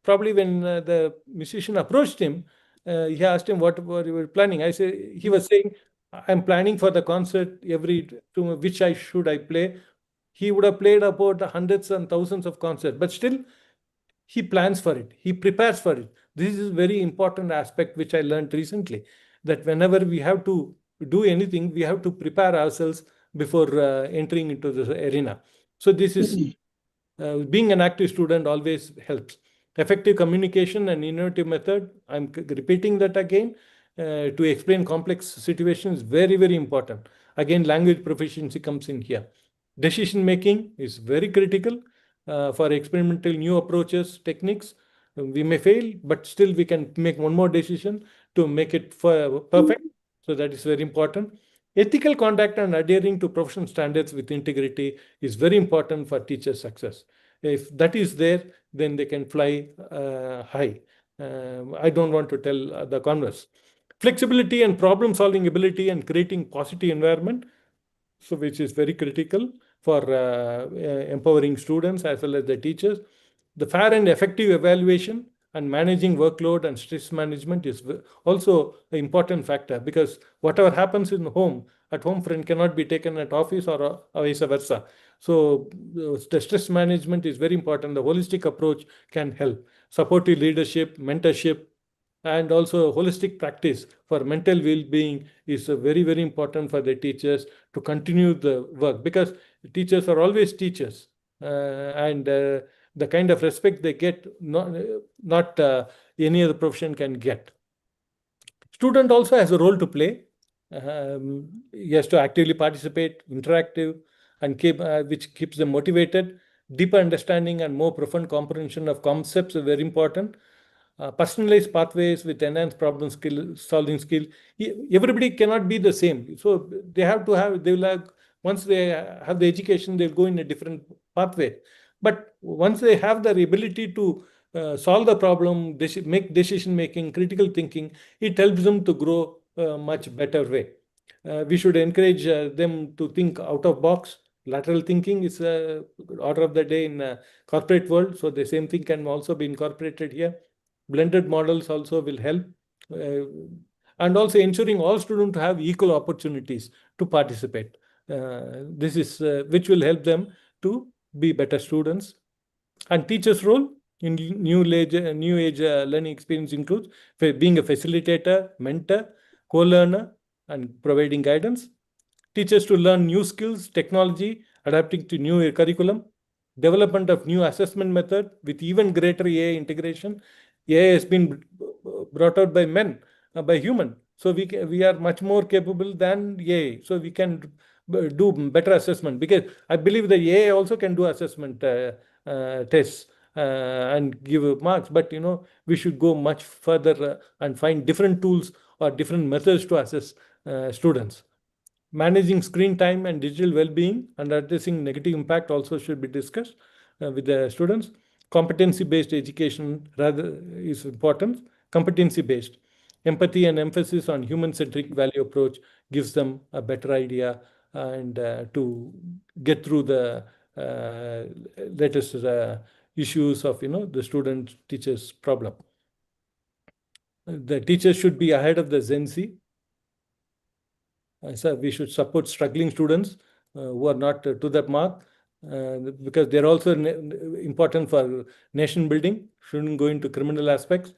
probably when the musician approached him, he asked him what were you planning. He was saying, I'm planning for the concert to which should I play. He would have played about hundreds and thousands of concerts, but still he plans for it, he prepares for it. This is a very important aspect which I learned recently, that whenever we have to do anything, we have to prepare ourselves before entering into this arena. So this is being an active student always helps. Effective communication and innovative method, I'm repeating that again, to explain complex situations, very, very important. Again, language proficiency comes in here. Decision making is very critical for experimental new approaches, techniques. We may fail, but still we can make one more decision to make it perfect. So that is very important. Ethical conduct and adhering to professional standards with integrity is very important for teacher success. If that is there, then they can fly high. I don't want to tell the converse. Flexibility and problem-solving ability and creating positive environment, so which is very critical for empowering students as well as the teachers. The fair and effective evaluation and managing workload and stress management is also an important factor, because whatever happens at home front cannot be taken at office, or vice versa. So the stress management is very important. The holistic approach can help. Supportive leadership, mentorship, and also holistic practice for mental well-being is very, very important for the teachers to continue the work, because teachers are always teachers, and the kind of respect they get, not any other profession can get. Student also has a role to play. He has to actively participate, interactive, and which keeps them motivated. Deeper understanding and more profound comprehension of concepts are very important. Personalized pathways with enhanced solving skill. Everybody cannot be the same. So once they have the education, they'll go in a different pathway. But once they have the ability to solve the problem, make decision making, critical thinking, it helps them to grow much better way. We should encourage them to think out of box. Lateral thinking is order of the day in corporate world. So the same thing can also be incorporated here. Blended models also will help. And also ensuring all students have equal opportunities to participate. This is which will help them to be better students. And teachers' role in new age learning experience includes being a facilitator, mentor, co-learner, and providing guidance. Teachers to learn new skills, technology, adapting to new curriculum, development of new assessment method with even greater AI integration. AI has been brought out by men, by human. So we are much more capable than AI. So we can do better assessment, because I believe the AI also can do assessment tests. and give marks. But we should go much further and find different tools or different methods to assess students. Managing screen time and digital well-being and addressing negative impact also should be discussed with the students. Competency-based education rather is important. Competency-based. Empathy and emphasis on human-centric value approach gives them a better idea and to get through the latest issues of the student teachers problem. The teachers should be ahead of the Gen Z. So we should support struggling students who are not to that mark because they're also important for nation building, shouldn't go into criminal aspects.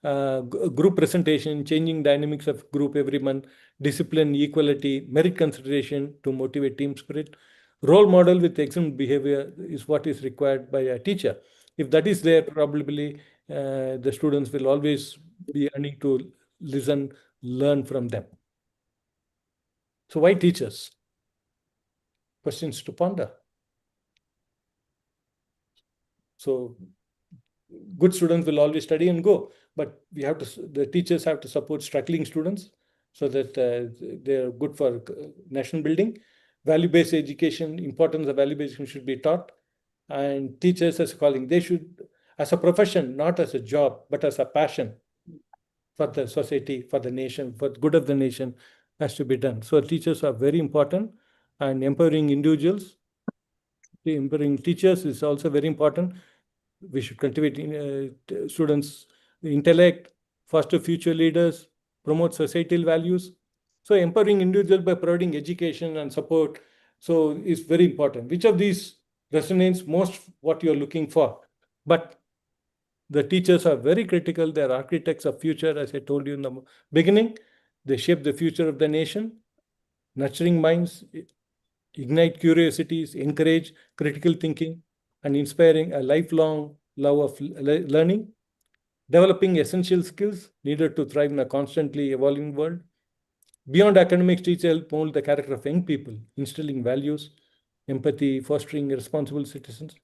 Group presentation, changing dynamics of group every month, discipline, equality, merit consideration to motivate team spirit. Role model with excellent behavior is what is required by a teacher. If that is there, probably the students will always be earning to listen, learn from them. So why teachers? Questions to ponder. So good students will always study and go, but the teachers have to support struggling students so that they're good for national building. Value-based education, importance of value-based education should be taught. And teachers as a calling, they should, as a profession, not as a job, but as a passion for the society, for the nation, for the good of the nation has to be done. So teachers are very important, and empowering individuals, empowering teachers is also very important. We should cultivate students' intellect, foster future leaders, promote societal values. So empowering individuals by providing education and support is very important. Which of these resonates most what you're looking for? But the teachers are very critical. They're architects of future, as I told you in the beginning. They shape the future of the nation. Nurturing minds, ignite curiosities, encourage critical thinking, and inspiring a lifelong love of learning. Developing essential skills needed to thrive in a constantly evolving world. Beyond academics, teachers help mold the character of young people, instilling values, empathy, fostering responsible citizens.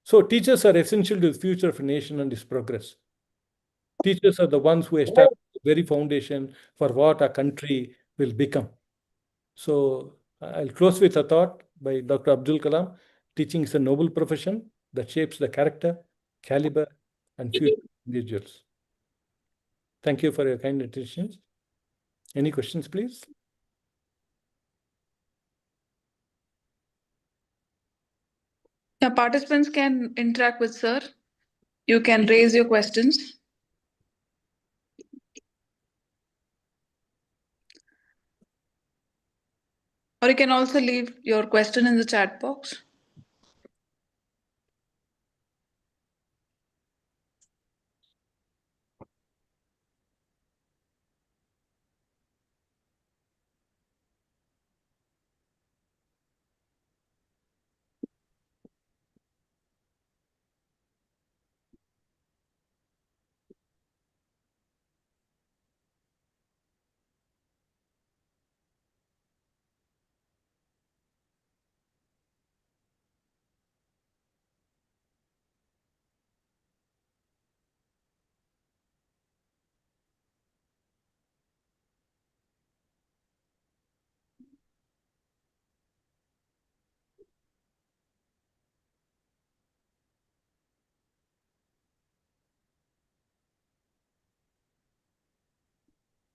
So teachers are essential to the future of a nation and its progress. Teachers are the ones who establish the very foundation for what a country will become. So I'll close with a thought by Dr. Abdul Kalam. Teaching is a noble profession that shapes the character, caliber, and future individuals. Thank you for your kind attention. Any questions, please? Yeah, participants can interact with sir. You can raise your questions. Or you can also leave your question in the chat box.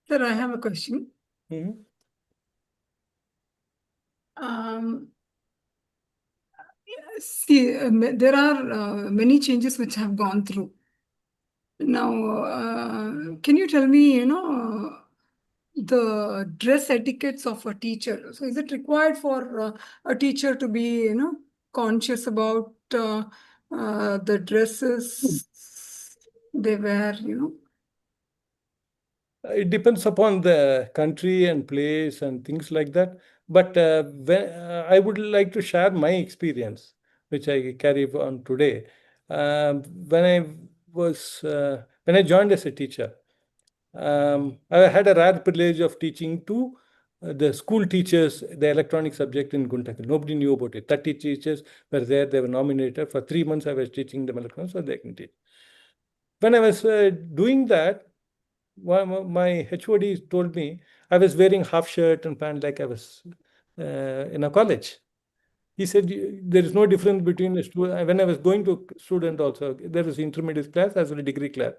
Sir, I have a question. Mm-hmm. See, there are many changes which have gone through. Now, can you tell me, the dress etiquettes of a teacher? So is it required for a teacher to be, conscious about the dresses they wear, It depends upon the country and place and things like that. But I would like to share my experience, which I carry on today. When I joined as a teacher, I had a rare privilege of teaching to the school teachers, the electronic subject in Guntakil. Nobody knew about it. 30 teachers were there. They were nominated. For 3 months, I was teaching them electronics, so they can teach. When I was doing that, my HOD told me I was wearing half shirt and pant like I was in a college. He said there is no difference between a student. When I was going to student also, there was intermediate class as well as degree class.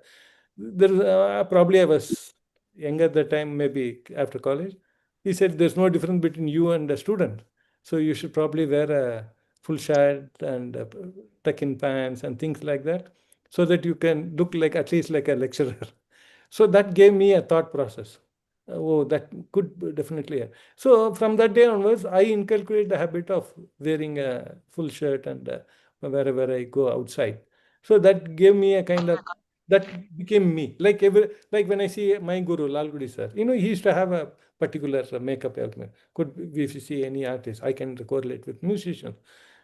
There is, probably I was younger at the time, maybe after college. He said there's no difference between you and a student. So you should probably wear a full shirt and tuck-in pants and things like that, so that you can look like at least like a lecturer. So that gave me a thought process. Oh, that could definitely help. So from that day onwards, I inculcate the habit of wearing a full shirt and wherever I go outside. So that gave me a kind of, that became me. Like like when I see my guru, Lalgudi sir, he used to have a particular makeup element. If you see any artist, I can correlate with musicians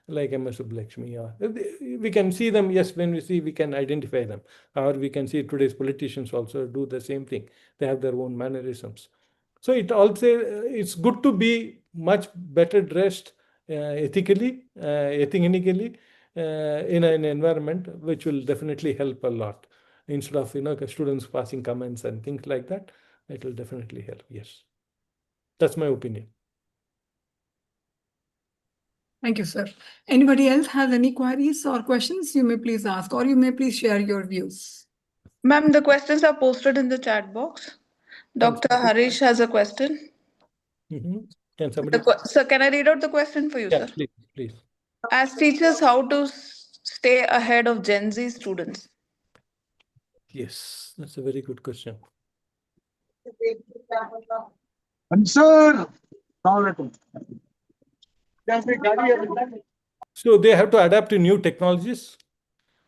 like MS Subbulakshmi. We can see them, yes, when we see, we can identify them. Or we can see today's politicians also do the same thing. They have their own mannerisms. So it's good to be much better dressed ethically, ethnically, in an environment which will definitely help a lot. Instead of students passing comments and things like that, it will definitely help. Yes, that's my opinion. Thank you, sir. Anybody else has any queries or questions? You may please ask, or you may please share your views. Ma'am, the questions are posted in the chat box. Dr. Harish has a question. Can somebody? Sir, can I read out the question for you, Yeah, sir? please. As teachers, how to stay ahead of Gen Z students? Yes, that's a very good question. Answer. So they have to adapt to new technologies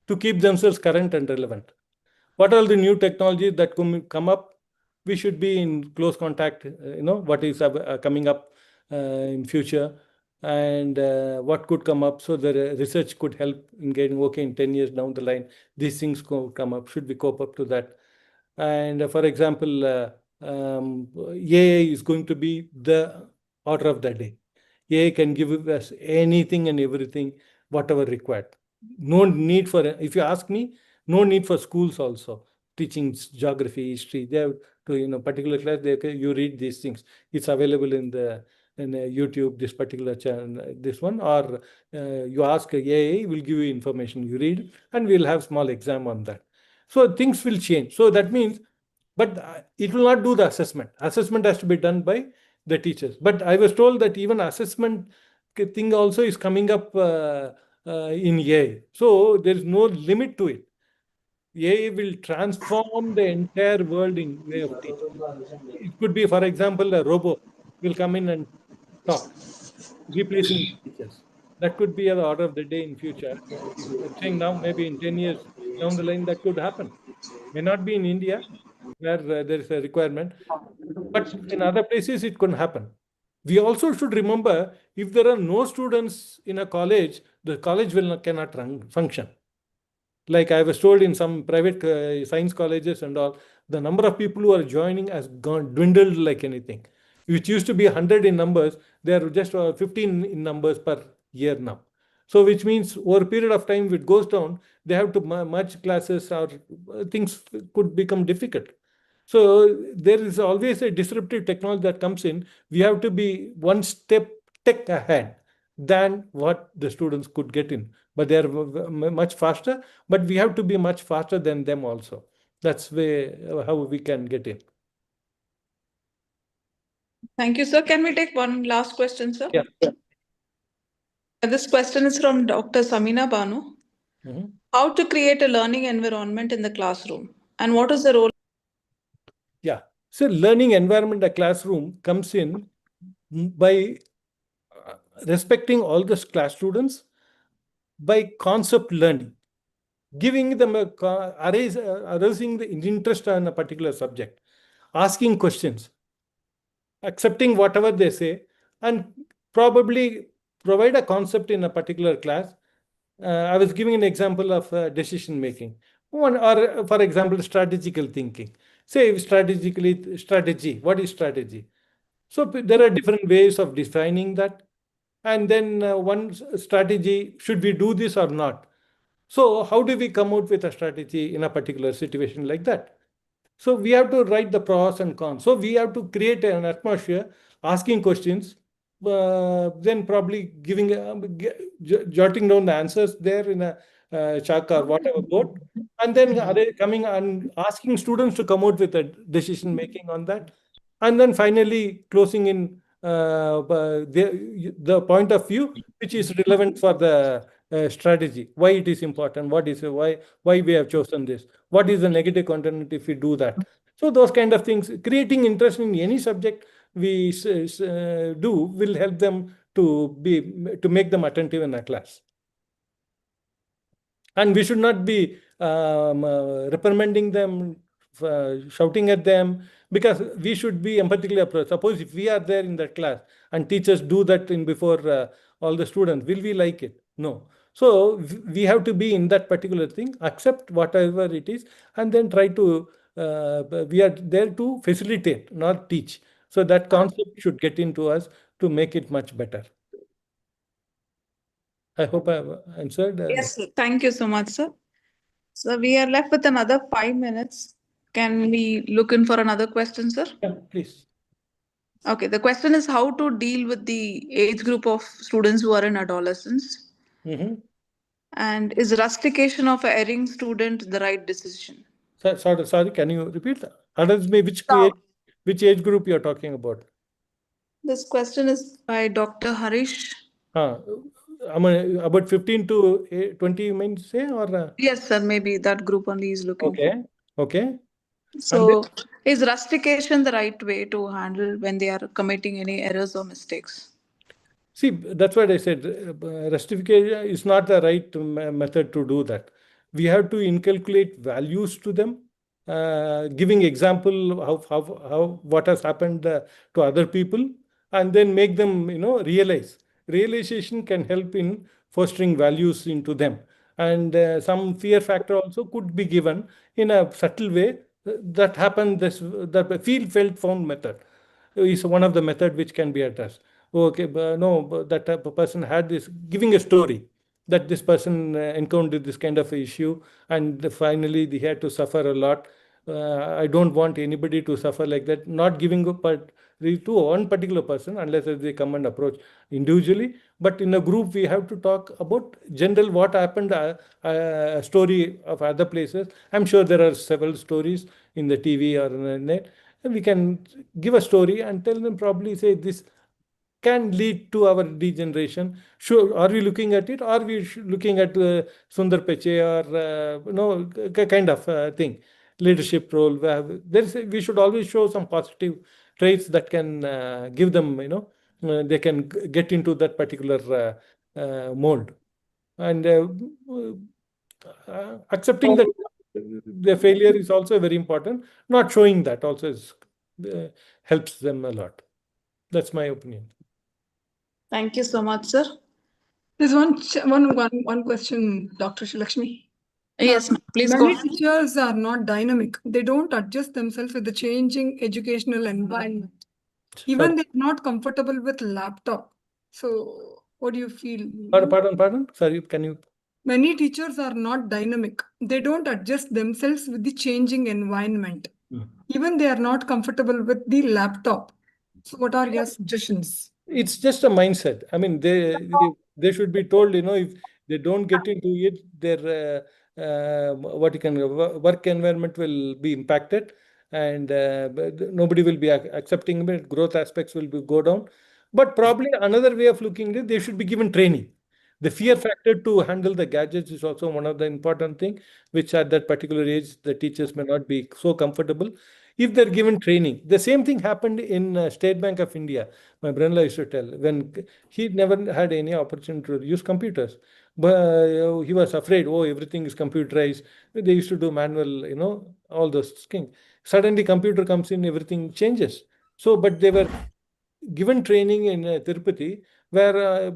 to keep themselves current and relevant. What are the new technologies that come up? We should be in close contact, what is coming up in future, and what could come up. So the research could help in getting, okay, in 10 years down the line, these things could come up. Should we cope up to that? And for example, AI is going to be the order of the day. AI can give us anything and everything, whatever required. No need for, if you ask me, no need for schools also teaching geography, history. They have to, particular class, you read these things. It's available in YouTube, this particular channel, this one, or you ask AI, will give you information. You read, and we'll have small exam on that. So things will change. So that means, but it will not do the assessment. Assessment has to be done by the teachers. But I was told that even assessment thing also is coming up in AI. So there is no limit to it. AI will transform the entire world in way of teaching. It could be, for example, a robot will come in and talk, replacing teachers. That could be the order of the day in future. If I'm saying now, maybe in 10 years down the line, that could happen. May not be in India, where there is a requirement, but in other places it could happen. We also should remember, if there are no students in a college, the college cannot function. Like I was told in some private science colleges and all, the number of people who are joining has dwindled like anything. Which used to be 100 in numbers, they are just 15 in numbers per year now. So which means over a period of time, if it goes down, they have to merge classes, or things could become difficult. So there is always a disruptive technology that comes in. We have to be one step tech ahead than what the students could get in. But they are much faster, but we have to be much faster than them also. That's how we can get in. Thank you, sir. Can we take one last question, sir? Yeah. This question is from Dr. Samina Banu. How to create a learning environment in the classroom, and what is the role? Yeah. So learning environment, the classroom comes in by respecting all the class students, by concept learning, giving them arousing the interest on a particular subject, asking questions, accepting whatever they say, and probably provide a concept in a particular class. I was giving an example of decision making. One, or for example, strategical thinking. Say strategy. What is strategy? So there are different ways of defining that. And then one strategy, should we do this or not? So how do we come out with a strategy in a particular situation like that? So we have to write the pros and cons. So we have to create an atmosphere, asking questions, then probably giving, jotting down the answers there in a chalk or whatever board, and then coming and asking students to come out with a decision making on that, and then finally closing in the point of view which is relevant for the strategy, why it is important, what is why we have chosen this, what is the negative content if we do that. So those kind of things, creating interest in any subject we do will help them to make them attentive in a class. And we should not be reprimanding them, shouting at them, because we should be empathically approached. Suppose if we are there in that class and teachers do that in before all the students, will we like it? No. So we have to be in that particular thing, accept whatever it is, and then try to, we are there to facilitate, not teach. So that concept should get into us to make it much better. I hope I have answered. Yes, sir. Thank you so much, sir. So we are left with another 5 minutes. Can we look in for another question, sir? Yeah, please. Okay, the question is how to deal with the age group of students who are in adolescence. Mm-hmm. And is rustication of an erring student the right decision? Sorry, can you repeat that? Adults may which age group you are talking about? This question is by Dr. Harish. About 15 to 20, you mean to say, or? Yes, sir, maybe that group only is looking for. Okay. So, is rustication the right way to handle when they are committing any errors or mistakes? See, that's what I said. Rustification is not the right method to do that. We have to inculcate values to them, giving example how what has happened to other people, and then make them realize. Realization can help in fostering values into them, and some fear factor also could be given in a subtle way. That happened. That felt found method is one of the method which can be addressed. Okay, but no, but that type of person had this, giving a story that this person encountered this kind of issue, and finally they had to suffer a lot. I don't want anybody to suffer like that. Not giving up to one particular person unless they come and approach individually. But in a group, we have to talk about general what happened, a story of other places. I'm sure there are several stories in the TV or in the net. We can give a story and tell them, probably say this can lead to our degeneration. Sure, are we looking at it? Are we looking at Sundar Pichai or kind of thing, leadership role? We should always show some positive traits that can give them, they can get into that particular mold, and accepting that their failure is also very important. Not showing that also helps them a lot. That's my opinion. Thank you so much, sir. There's one question, Dr. Shilakshmi. Yes, ma'am. Please go Many ahead. teachers are not dynamic. They don't adjust themselves with the changing educational environment. Even they're not comfortable with laptop. So what do you feel? Pardon. Sorry, can you? Many teachers are not dynamic. They don't adjust themselves with the changing environment. Even they are not comfortable with the laptop. So what are your suggestions? It's just a mindset. I mean, they should be told, if they don't get into it, their work environment will be impacted, and nobody will be accepting it. Growth aspects will go down. But probably another way of looking at it, they should be given training. The fear factor to handle the gadgets is also one of the important thing, which at that particular age, the teachers may not be so comfortable. If they're given training, the same thing happened in State Bank of India. My brother used to tell, when he never had any opportunity to use computers, but he was afraid, oh, everything is computerized. They used to do manual, all those things. Suddenly computer comes in, everything changes. So, but they were given training in Tirupati, where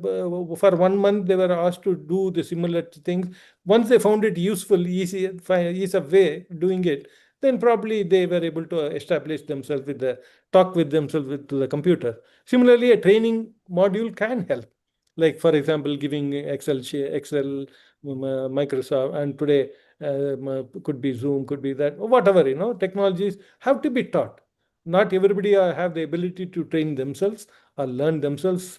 for 1 month they were asked to do the similar things. Once they found it useful, easy way doing it, then probably they were able to establish themselves with the talk with themselves with to the computer. Similarly, a training module can help. Like for example, giving Excel, Microsoft, and today could be Zoom, could be that, whatever, technologies have to be taught. Not everybody have the ability to train themselves or learn themselves.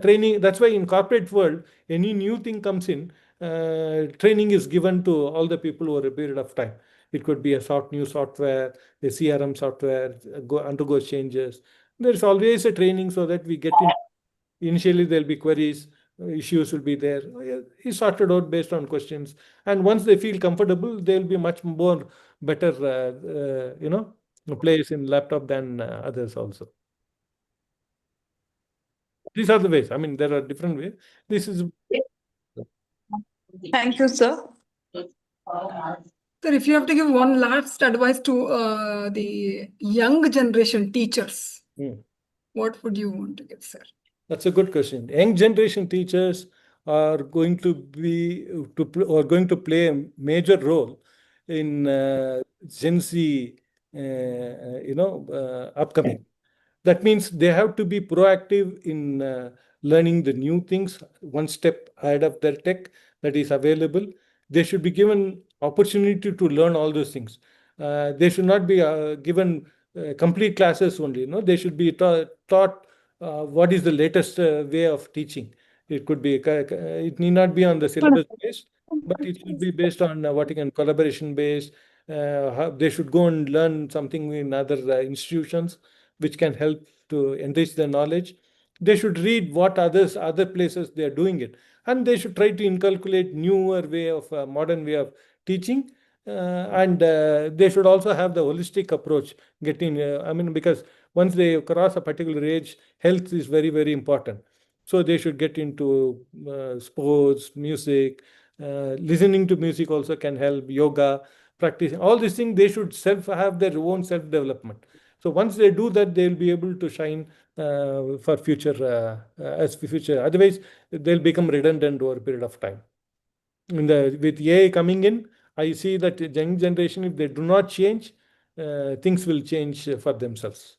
Training, that's why in corporate world, any new thing comes in, training is given to all the people over a period of time. It could be a new software, a CRM software, undergo changes. There's always a training so that we get in. Initially, there'll be queries, issues will be there. It's sorted out based on questions. And once they feel comfortable, they'll be much more better, players in laptop than others also. These are the ways. I mean, there are different ways. This is. Thank you, sir. Sir, if you have to give one last advice to the young generation teachers, what would you want to give, sir? That's a good question. Young generation teachers are going to play a major role in Gen Z, upcoming. That means they have to be proactive in learning the new things, one step ahead of their tech that is available. They should be given opportunity to learn all those things. They should not be given complete classes only. They should be taught what is the latest way of teaching. It could be, it need not be on the syllabus based, but it should be based on what you can collaboration based. They should go and learn something in other institutions, which can help to enrich their knowledge. They should read what other places they are doing it, and they should try to inculcate newer way of modern way of teaching. And they should also have the holistic approach. Because once they cross a particular age, health is very, very important. So they should get into sports, music, listening to music also can help, yoga, practicing. All these things, they should have their own self-development. So once they do that, they'll be able to shine for future, as future. Otherwise, they'll become redundant over a period of time. With AI coming in, I see that young generation, if they do not change, things will change for themselves.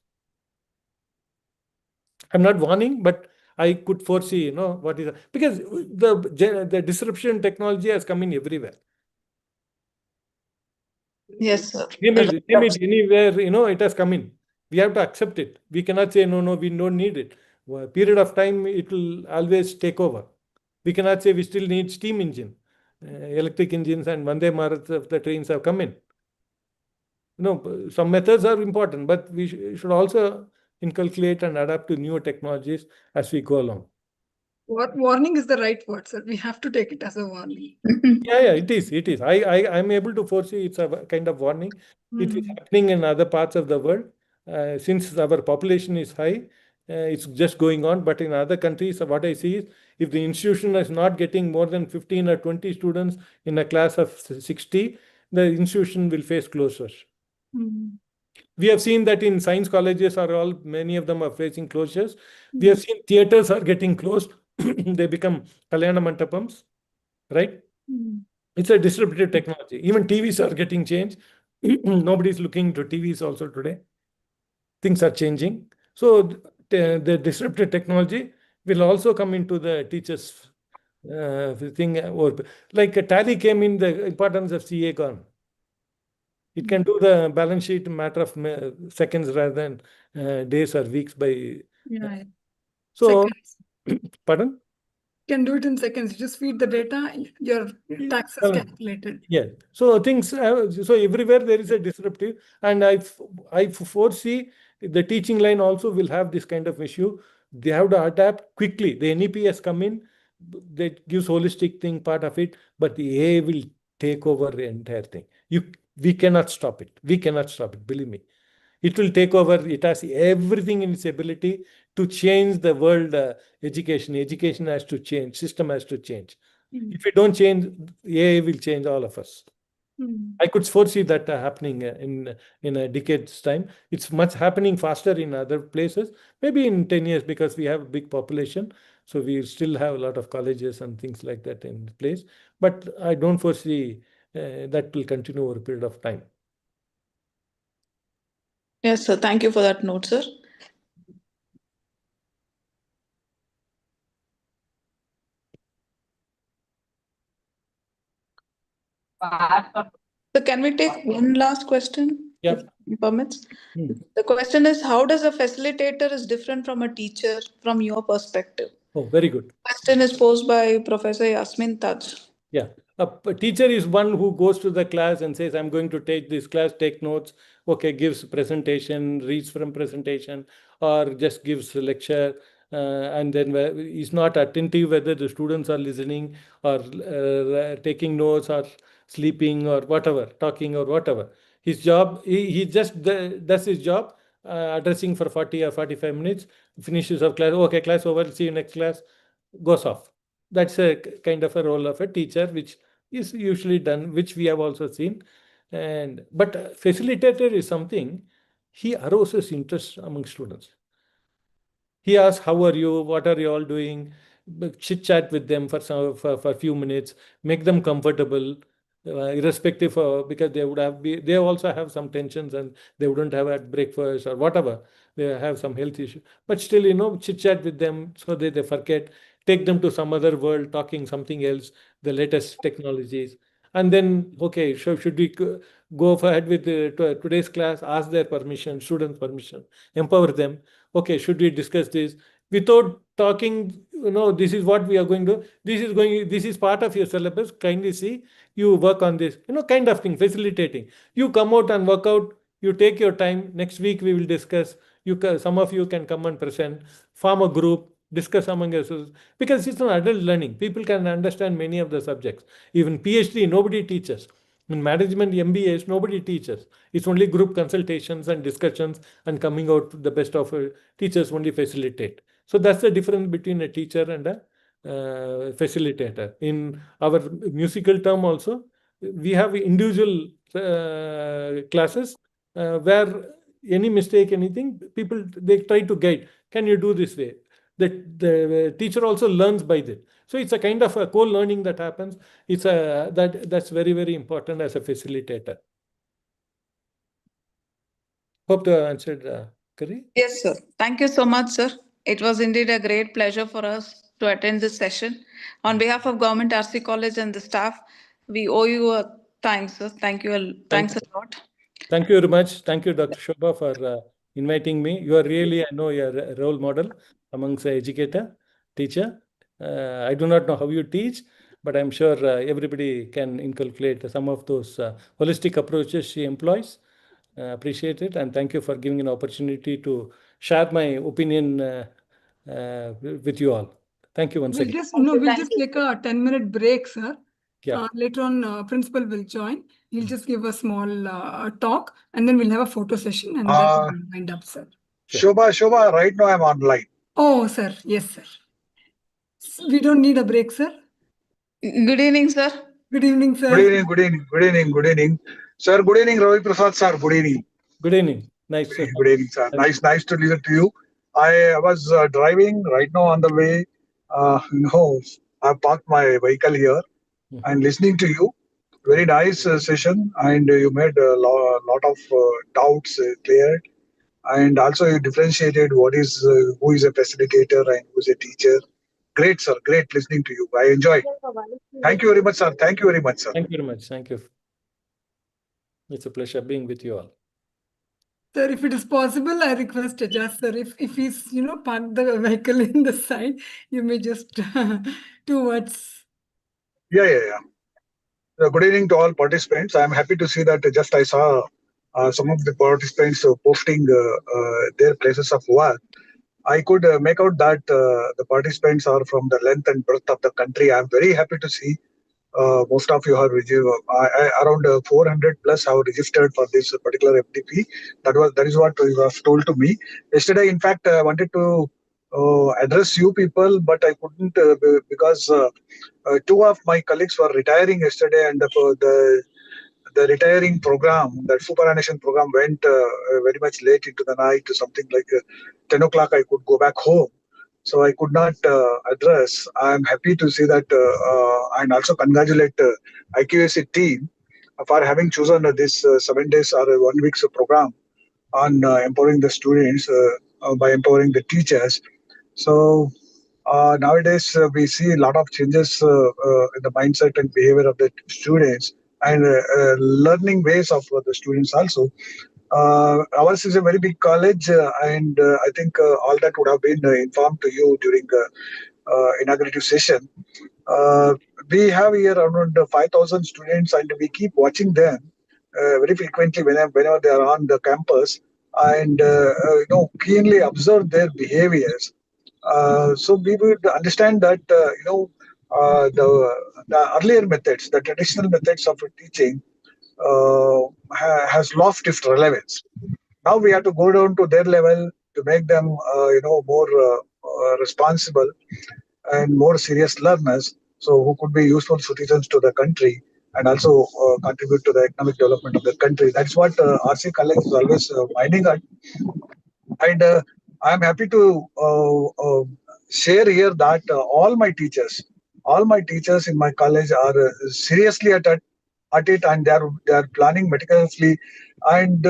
I'm not warning, but I could foresee, what is because the disruption technology has come in everywhere. Yes, sir. Name it anywhere, it has come in. We have to accept it. We cannot say, no, we don't need it. A period of time, it will always take over. We cannot say we still need steam engine. Electric engines and Vande Bharat of the trains have come in. Some methods are important, but we should also inculcate and adapt to newer technologies as we go along. Warning is the right word, sir. We have to take it as a warning. Yeah, it is. I'm able to foresee it's a kind of warning. It is happening in other parts of the world. Since our population is high, it's just going on. But in other countries, what I see is if the institution is not getting more than 15 or 20 students in a class of 60, the institution will face closure. We have seen that in science colleges many of them are facing closures. We have seen theaters are getting closed. They become Kalyana Mandapams, right? It's a disruptive technology. Even TVs are getting changed. Nobody's looking to TVs also today. Things are changing. So the disruptive technology will also come into the teachers' thing. Or like a Tally came in, the importance of CA gone. It can do the balance sheet in a matter of seconds rather than days or weeks by. Yeah. So, Seconds. pardon? Can do it in seconds. You just feed the data, your tax is calculated. Yeah. So so everywhere there is a disruptive, and I foresee the teaching line also will have this kind of issue. They have to adapt quickly. The NEP has come in, that gives holistic thing part of it, but the AI will take over the entire thing. We cannot stop it. We cannot stop it. Believe me. It will take over. It has everything in its ability to change the world education. Education has to change. System has to change. If we don't change, AI will change all of us. I could foresee that happening in a decade's time. It's much happening faster in other places. Maybe in 10 years, because we have a big population. So we still have a lot of colleges and things like that in place. But I don't foresee that will continue over a period of time. Yes, sir. Thank you for that note, sir. So can we take one last question? Yeah. If time permits. The question is, how does a facilitator is different from a teacher from your perspective? Oh, very good. Question is posed by Professor Yasmin Taj. Yeah. A teacher is one who goes to the class and says, I'm going to take this class, take notes, okay, gives presentation, reads from presentation, or just gives a lecture, and then is not attentive whether the students are listening or taking notes or sleeping or whatever, talking or whatever. His job, he just does his job, addressing for 40 or 45 minutes, finishes of class, okay, class over, see you next class, goes off. That's a kind of a role of a teacher, which is usually done, which we have also seen. But facilitator is something, he arouses interest among students. He asks, how are you? What are you all doing? Chit chat with them for a few minutes, make them comfortable, irrespective of, because they also have some tensions and they wouldn't have at breakfast or whatever. They have some health issue, but still, chit chat with them so that they forget, take them to some other world, talking something else, the latest technologies. And then, okay, so should we go ahead with today's class, ask their permission, students' permission, empower them. Okay, should we discuss this? Without talking, this is what we are going to, this is part of your syllabus, kindly see, you work on this, kind of thing, facilitating. You come out and work out, you take your time, next week we will discuss, some of you can come and present, form a group, discuss among yourselves, because it's an adult learning. People can understand many of the subjects. Even PhD, nobody teaches. In management, MBAs, nobody teaches. It's only group consultations and discussions and coming out the best of teachers only facilitate. So that's the difference between a teacher and a facilitator. In our musical term also, we have individual classes where any mistake, anything, people, they try to guide. Can you do this way? The teacher also learns by that. So it's a kind of a co-learning that happens. That's very, very important as a facilitator. Hope to have answered, Kari. Yes, sir. Thank you so much, sir. It was indeed a great pleasure for us to attend this session. On behalf of Government RC College and the staff, we owe you a thanks, sir. Thank you. Thanks a lot. Thank you very much. Thank you, Dr. Shobha, for inviting me. You are really, I know, you're a role model amongst the educator, teacher. I do not know how you teach, but I'm sure everybody can inculcate some of those holistic approaches she employs. Appreciate it, and thank you for giving an opportunity to share my opinion with you all. Thank you once again. We'll just take a 10-minute break, sir. Yeah. Later on, principal will join. He'll just give a small talk, and then we'll have a photo session, and then we'll wind up, sir. Shobha, right now I'm online. Oh, sir. Yes, sir. We don't need a break, sir. Good evening, sir. Good evening, sir. Good evening. Sir, good evening, Ravi Prasad, sir. Good evening. Good evening. Nice, sir. Good evening, sir. Nice to listen to you. I was driving right now on the way. I parked my vehicle here and listening to you. Very nice session, and you made a lot of doubts cleared, and also you differentiated who is a facilitator and who is a teacher. Great, sir. Great listening to you. I enjoyed. Thank you very much, sir. Thank you very much, sir. Thank you very much. Thank you. It's a pleasure being with you all. Sir, if it is possible, I request Ajaz, sir, if he's, parked the vehicle in the side, you may just 2 words. Yeah. Good evening to all participants. I'm happy to see that just I saw some of the participants posting their places of work. I could make out that the participants are from the length and breadth of the country. I'm very happy to see most of you have around 400 plus have registered for this particular FDP. That is what you have told to me yesterday. In fact, I wanted to address you people, but I couldn't because 2 of my colleagues were retiring yesterday, and the retiring program, that superannuation program, went very much late into the night, something like 10 o'clock. I could go back home. So I could not address. I'm happy to see that and also congratulate IQAC team for having chosen this 7 days or 1 week's program on empowering the students by empowering the teachers. So nowadays we see a lot of changes in the mindset and behavior of the students and learning ways of the students also. Ours is a very big college, and I think all that would have been informed to you during inaugurative session. Uh, we have here around 5,000 students, and we keep watching them very frequently whenever they are on the campus, and keenly observe their behaviors. So we would understand that the earlier methods, the traditional methods of teaching, has lost its relevance. Now we have to go down to their level to make them more responsible and more serious learners, so who could be useful citizens to the country and also contribute to the economic development of the country. That's what RC College is always minding at. And I'm happy to share here that all my teachers in my college are seriously at it, and they are planning meticulously. And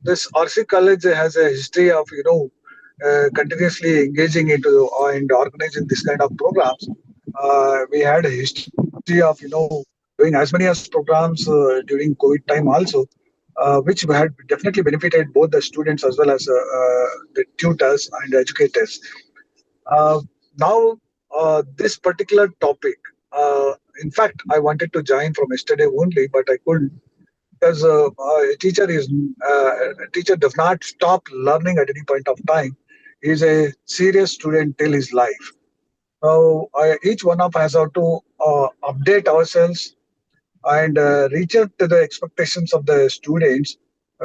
this RC College has a history of continuously engaging into and organizing this kind of programs. We had a history of doing as many as programs during COVID time also, which had definitely benefited both the students as well as the tutors and educators. Uh, Now, this particular topic, in fact, I wanted to join from yesterday only, but I couldn't because a teacher does not stop learning at any point of time. He is a serious student till his life. So each one of us have to update ourselves and reach out to the expectations of the students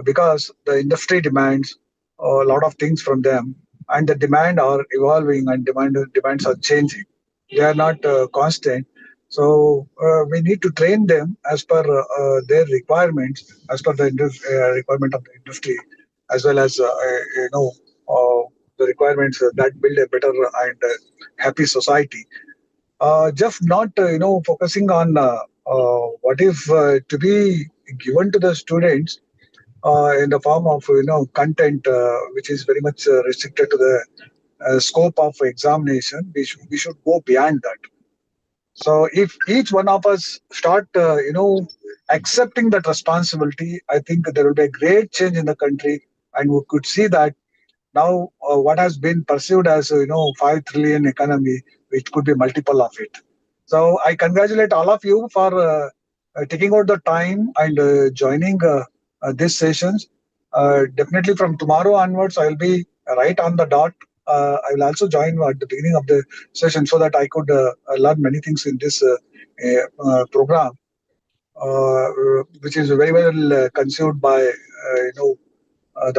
because the industry demands a lot of things from them, and the demand are evolving and demands are changing. They are not constant. So we need to train them as per their requirements, as per the requirement of the industry, as well as the requirements that build a better and happy society. Just not focusing on what if to be given to the students in the form of content which is very much restricted to the scope of examination. We should go beyond that. So if each one of us start accepting that responsibility, I think there will be a great change in the country, and we could see that now what has been perceived as 5 trillion economy, which could be multiple of it. So I congratulate all of you for taking out the time and joining these sessions. Definitely from tomorrow onwards, I will be right on the dot. I will also join at the beginning of the session so that I could learn many things in this program, which is very well conceived by the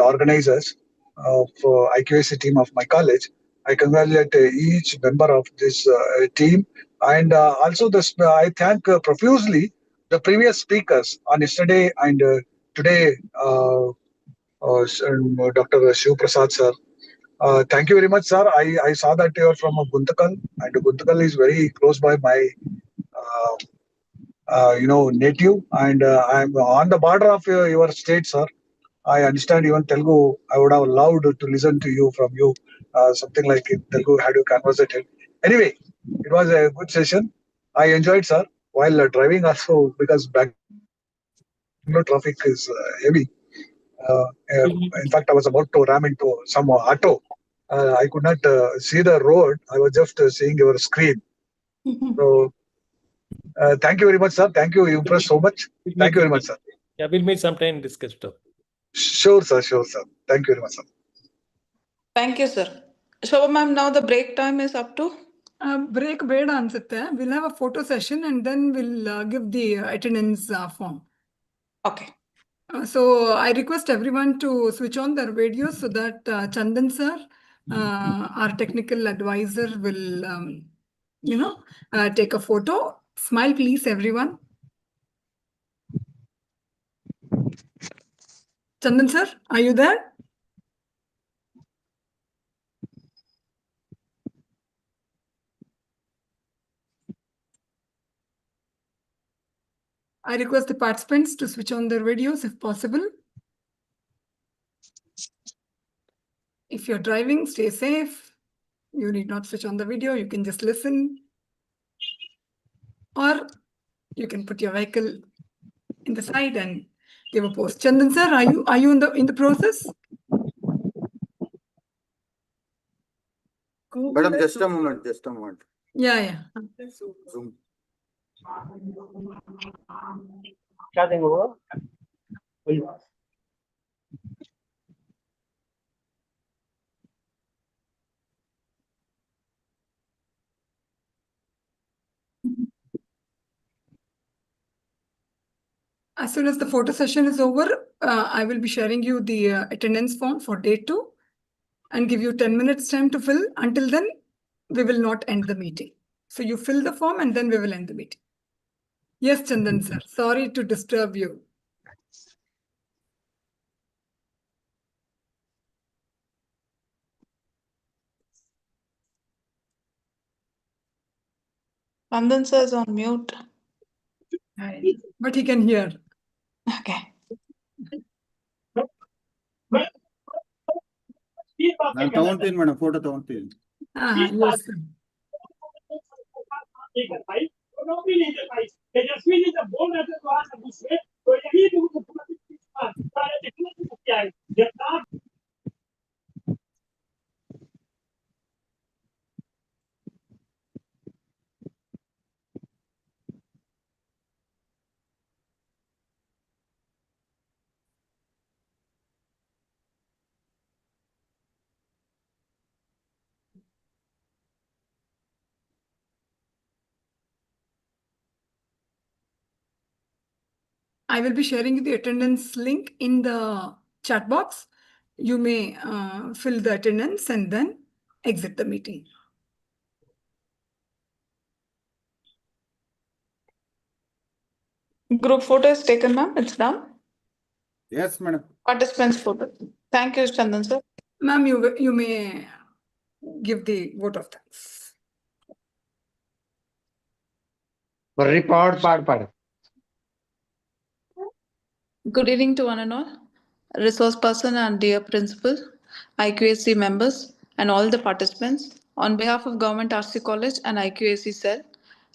organizers of IQAC team of my college. I congratulate each member of this team, and also this. I thank profusely the previous speakers on yesterday and today, Dr. Shiv Prasad sir. Thank you very much, sir. I saw that you are from Guntakal, and Guntakal is very close by my native, and I'm on the border of your state, sir. I understand even Telugu. I would have loved to listen to you from you, something like in Telugu, had you conversated. Anyway, it was a good session. I enjoyed, sir, while driving also because Bangalore traffic is heavy. In fact, I was about to ram into some auto. I could not see the road. I was just seeing your screen. So, thank you very much, sir. Thank you. You impressed so much. Thank you very much, sir. Yeah, we'll meet sometime and discuss stuff. Sure, sir. Sure, sir. Thank you very much, sir. Thank you, sir. Shobha ma'am, now the break time is up to? Break ಬೇಡ ಅನ್ಸುತ್ತೆ. We'll have a photo session and then we'll give the attendance form. Okay. So I request everyone to switch on their videos so that Chandan sir, our technical advisor, will take a photo. Smile, please, everyone. Chandan sir, are you there? I request the participants to switch on their videos if possible. If you're driving, stay safe. You need not switch on the video. You can just listen. Or you can put your vehicle in the side and give a post. Chandan sir, are you in the process? Madam, just a moment. Yeah. Zoom. As soon as the photo session is over, I will be sharing you the attendance form for day 2 and give you 10 minutes time to fill. Until then, we will not end the meeting. So you fill the form and then we will end the meeting. Yes, Chandan sir, sorry to disturb you. Nandan sir is on mute. But he can hear. Okay. ನಾನು ತಗೊಂತೀನಿ madam, photo ತಗೊಂತೀನಿ. Yes, sir. I will be sharing the attendance link in the chat box. You may fill the attendance and then exit the meeting. Group photo is taken, ma'am. It's done. Yes, madam. Participants photo. Thank you, Chandan sir. Ma'am, you may give the vote of thanks. Report part. Good evening to one and all. Resource person and dear principal, IQAC members and all the participants. On behalf of Government RC College and IQAC cell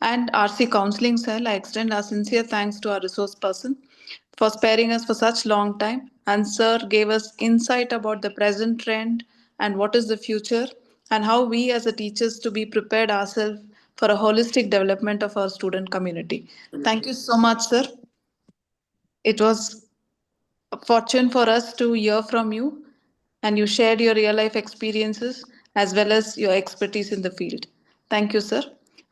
and RC Counseling cell, I extend our sincere thanks to our resource person for sparing us for such long time. And sir gave us insight about the present trend and what is the future and how we as the teachers to be prepared ourselves for a holistic development of our student community. Thank you so much, sir. It was a fortune for us to hear from you, and you shared your real life experiences as well as your expertise in the field. Thank you, sir.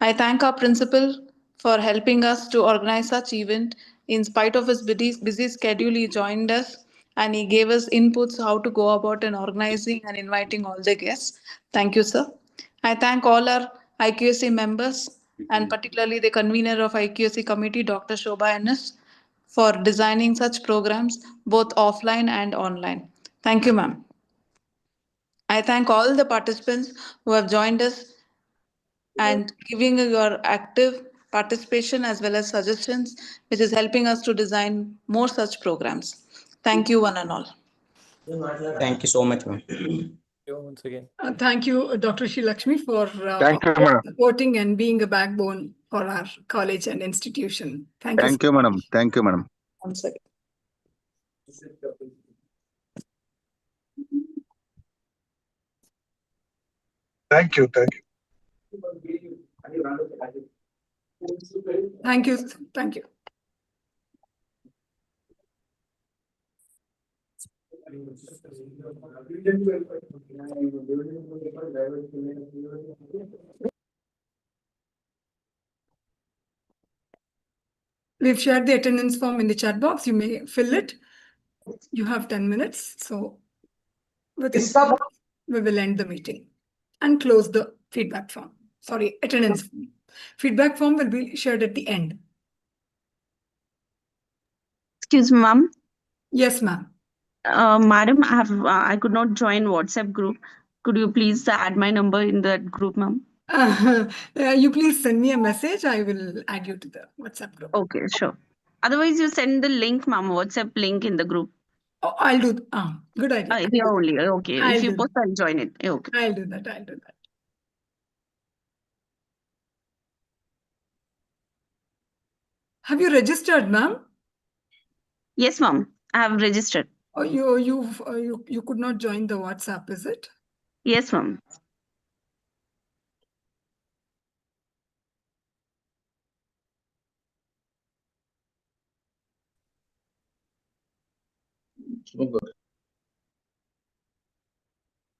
I thank our principal for helping us to organize such event. In spite of his busy schedule, he joined us and he gave us inputs how to go about in organizing and inviting all the guests. Thank you, sir. I thank all our IQAC members and particularly the convener of IQAC committee, Dr. Shobha Ennis, for designing such programs both offline and online. Thank you, ma'am. I thank all the participants who have joined us and giving your active participation as well as suggestions, which is helping us to design more such programs. Thank you, one and all. Thank you so much, ma'am. Once again. Thank you, Dr. Shri Lakshmi, for Thank you, madam. supporting and being a backbone for our college and institution. Thank you. Thank you, madam. Thank you, madam. One second. Thank you. Thank you. Thank you. We've shared the attendance form in the chat box. You may fill it. You have 10 minutes. So within we will end the meeting and close the feedback form. Sorry, attendance form. Feedback form will be shared at the end. Excuse me, ma'am. Yes, ma'am. Madam, I could not join WhatsApp group. Could you please add my number in that group, ma'am? You please send me a message. I will add you to the WhatsApp group. Okay, sure. Otherwise, you send the link, ma'am, WhatsApp link in the group. Oh, I'll do. Good idea. Yeah, only. Okay. I'll If you do post, I'll join it. Okay. I'll do that. I'll do that. Have you registered, ma'am? Yes, ma'am. I have registered. Oh, you could not join the WhatsApp, is it? Yes, ma'am.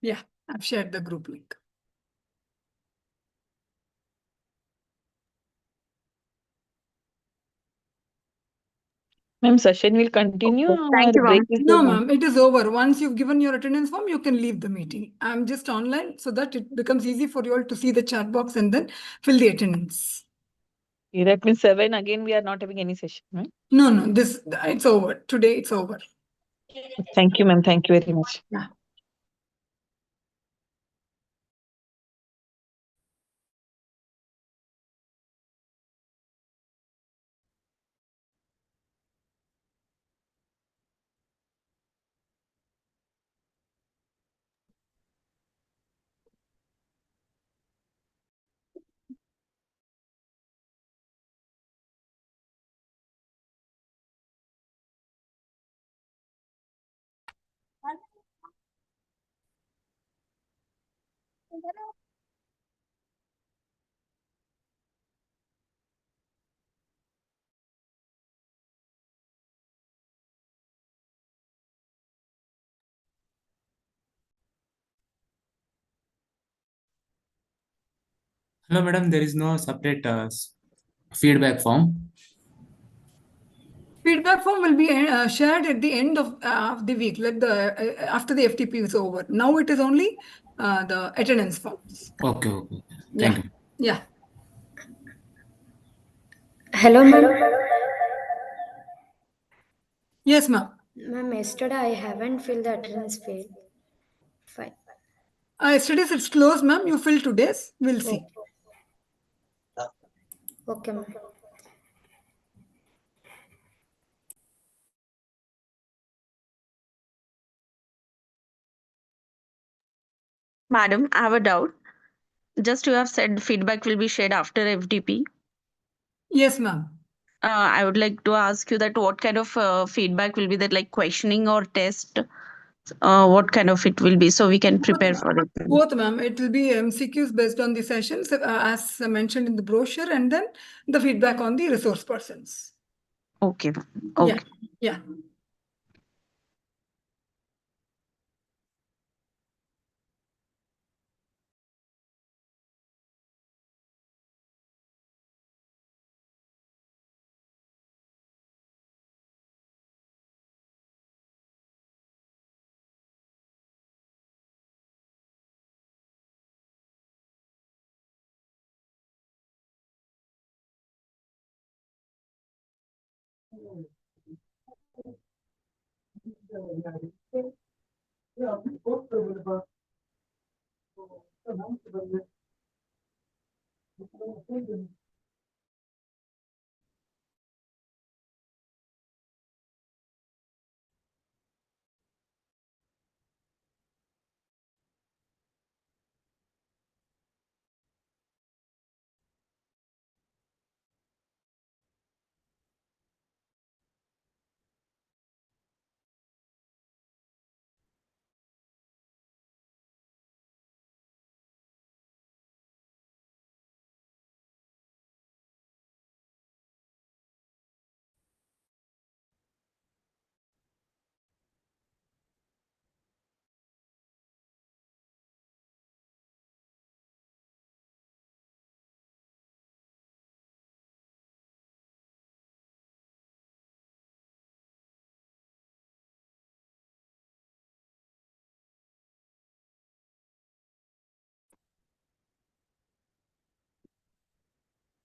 Yeah, I've shared the group link. Ma'am, session will continue. Okay. Thank Or you, break ma'am. is No, over? ma'am, it is over. Once you've given your attendance form, you can leave the meeting. I'm just online so that it becomes easy for you all to see the chat box and then fill the attendance. Yeah, that means 7 again. We are not having any session, right? No, it's over. Today it's over. Thank you, ma'am. Thank you very much. Yeah. Hello, madam. There is no separate feedback form. Feedback form will be shared at the end of the week, like after the FTP is over. Now it is only the attendance forms. Okay, okay. Thank you. Yeah. Hello, ma'am. Yes, ma'am. Ma'am, yesterday I haven't filled the attendance field. Fine. Yesterday's it's closed, ma'am. You fill today's. We'll see. Okay, ma'am. Madam, I have a doubt. Just you have said feedback will be shared after FDP. Yes, ma'am. I would like to ask you that what kind of feedback will be that, like questioning or test? What kind of it will be so we can prepare for it? Both, ma'am. It will be MCQs based on the sessions as mentioned in the brochure, and then the feedback on the resource persons. Okay. Okay. Yeah.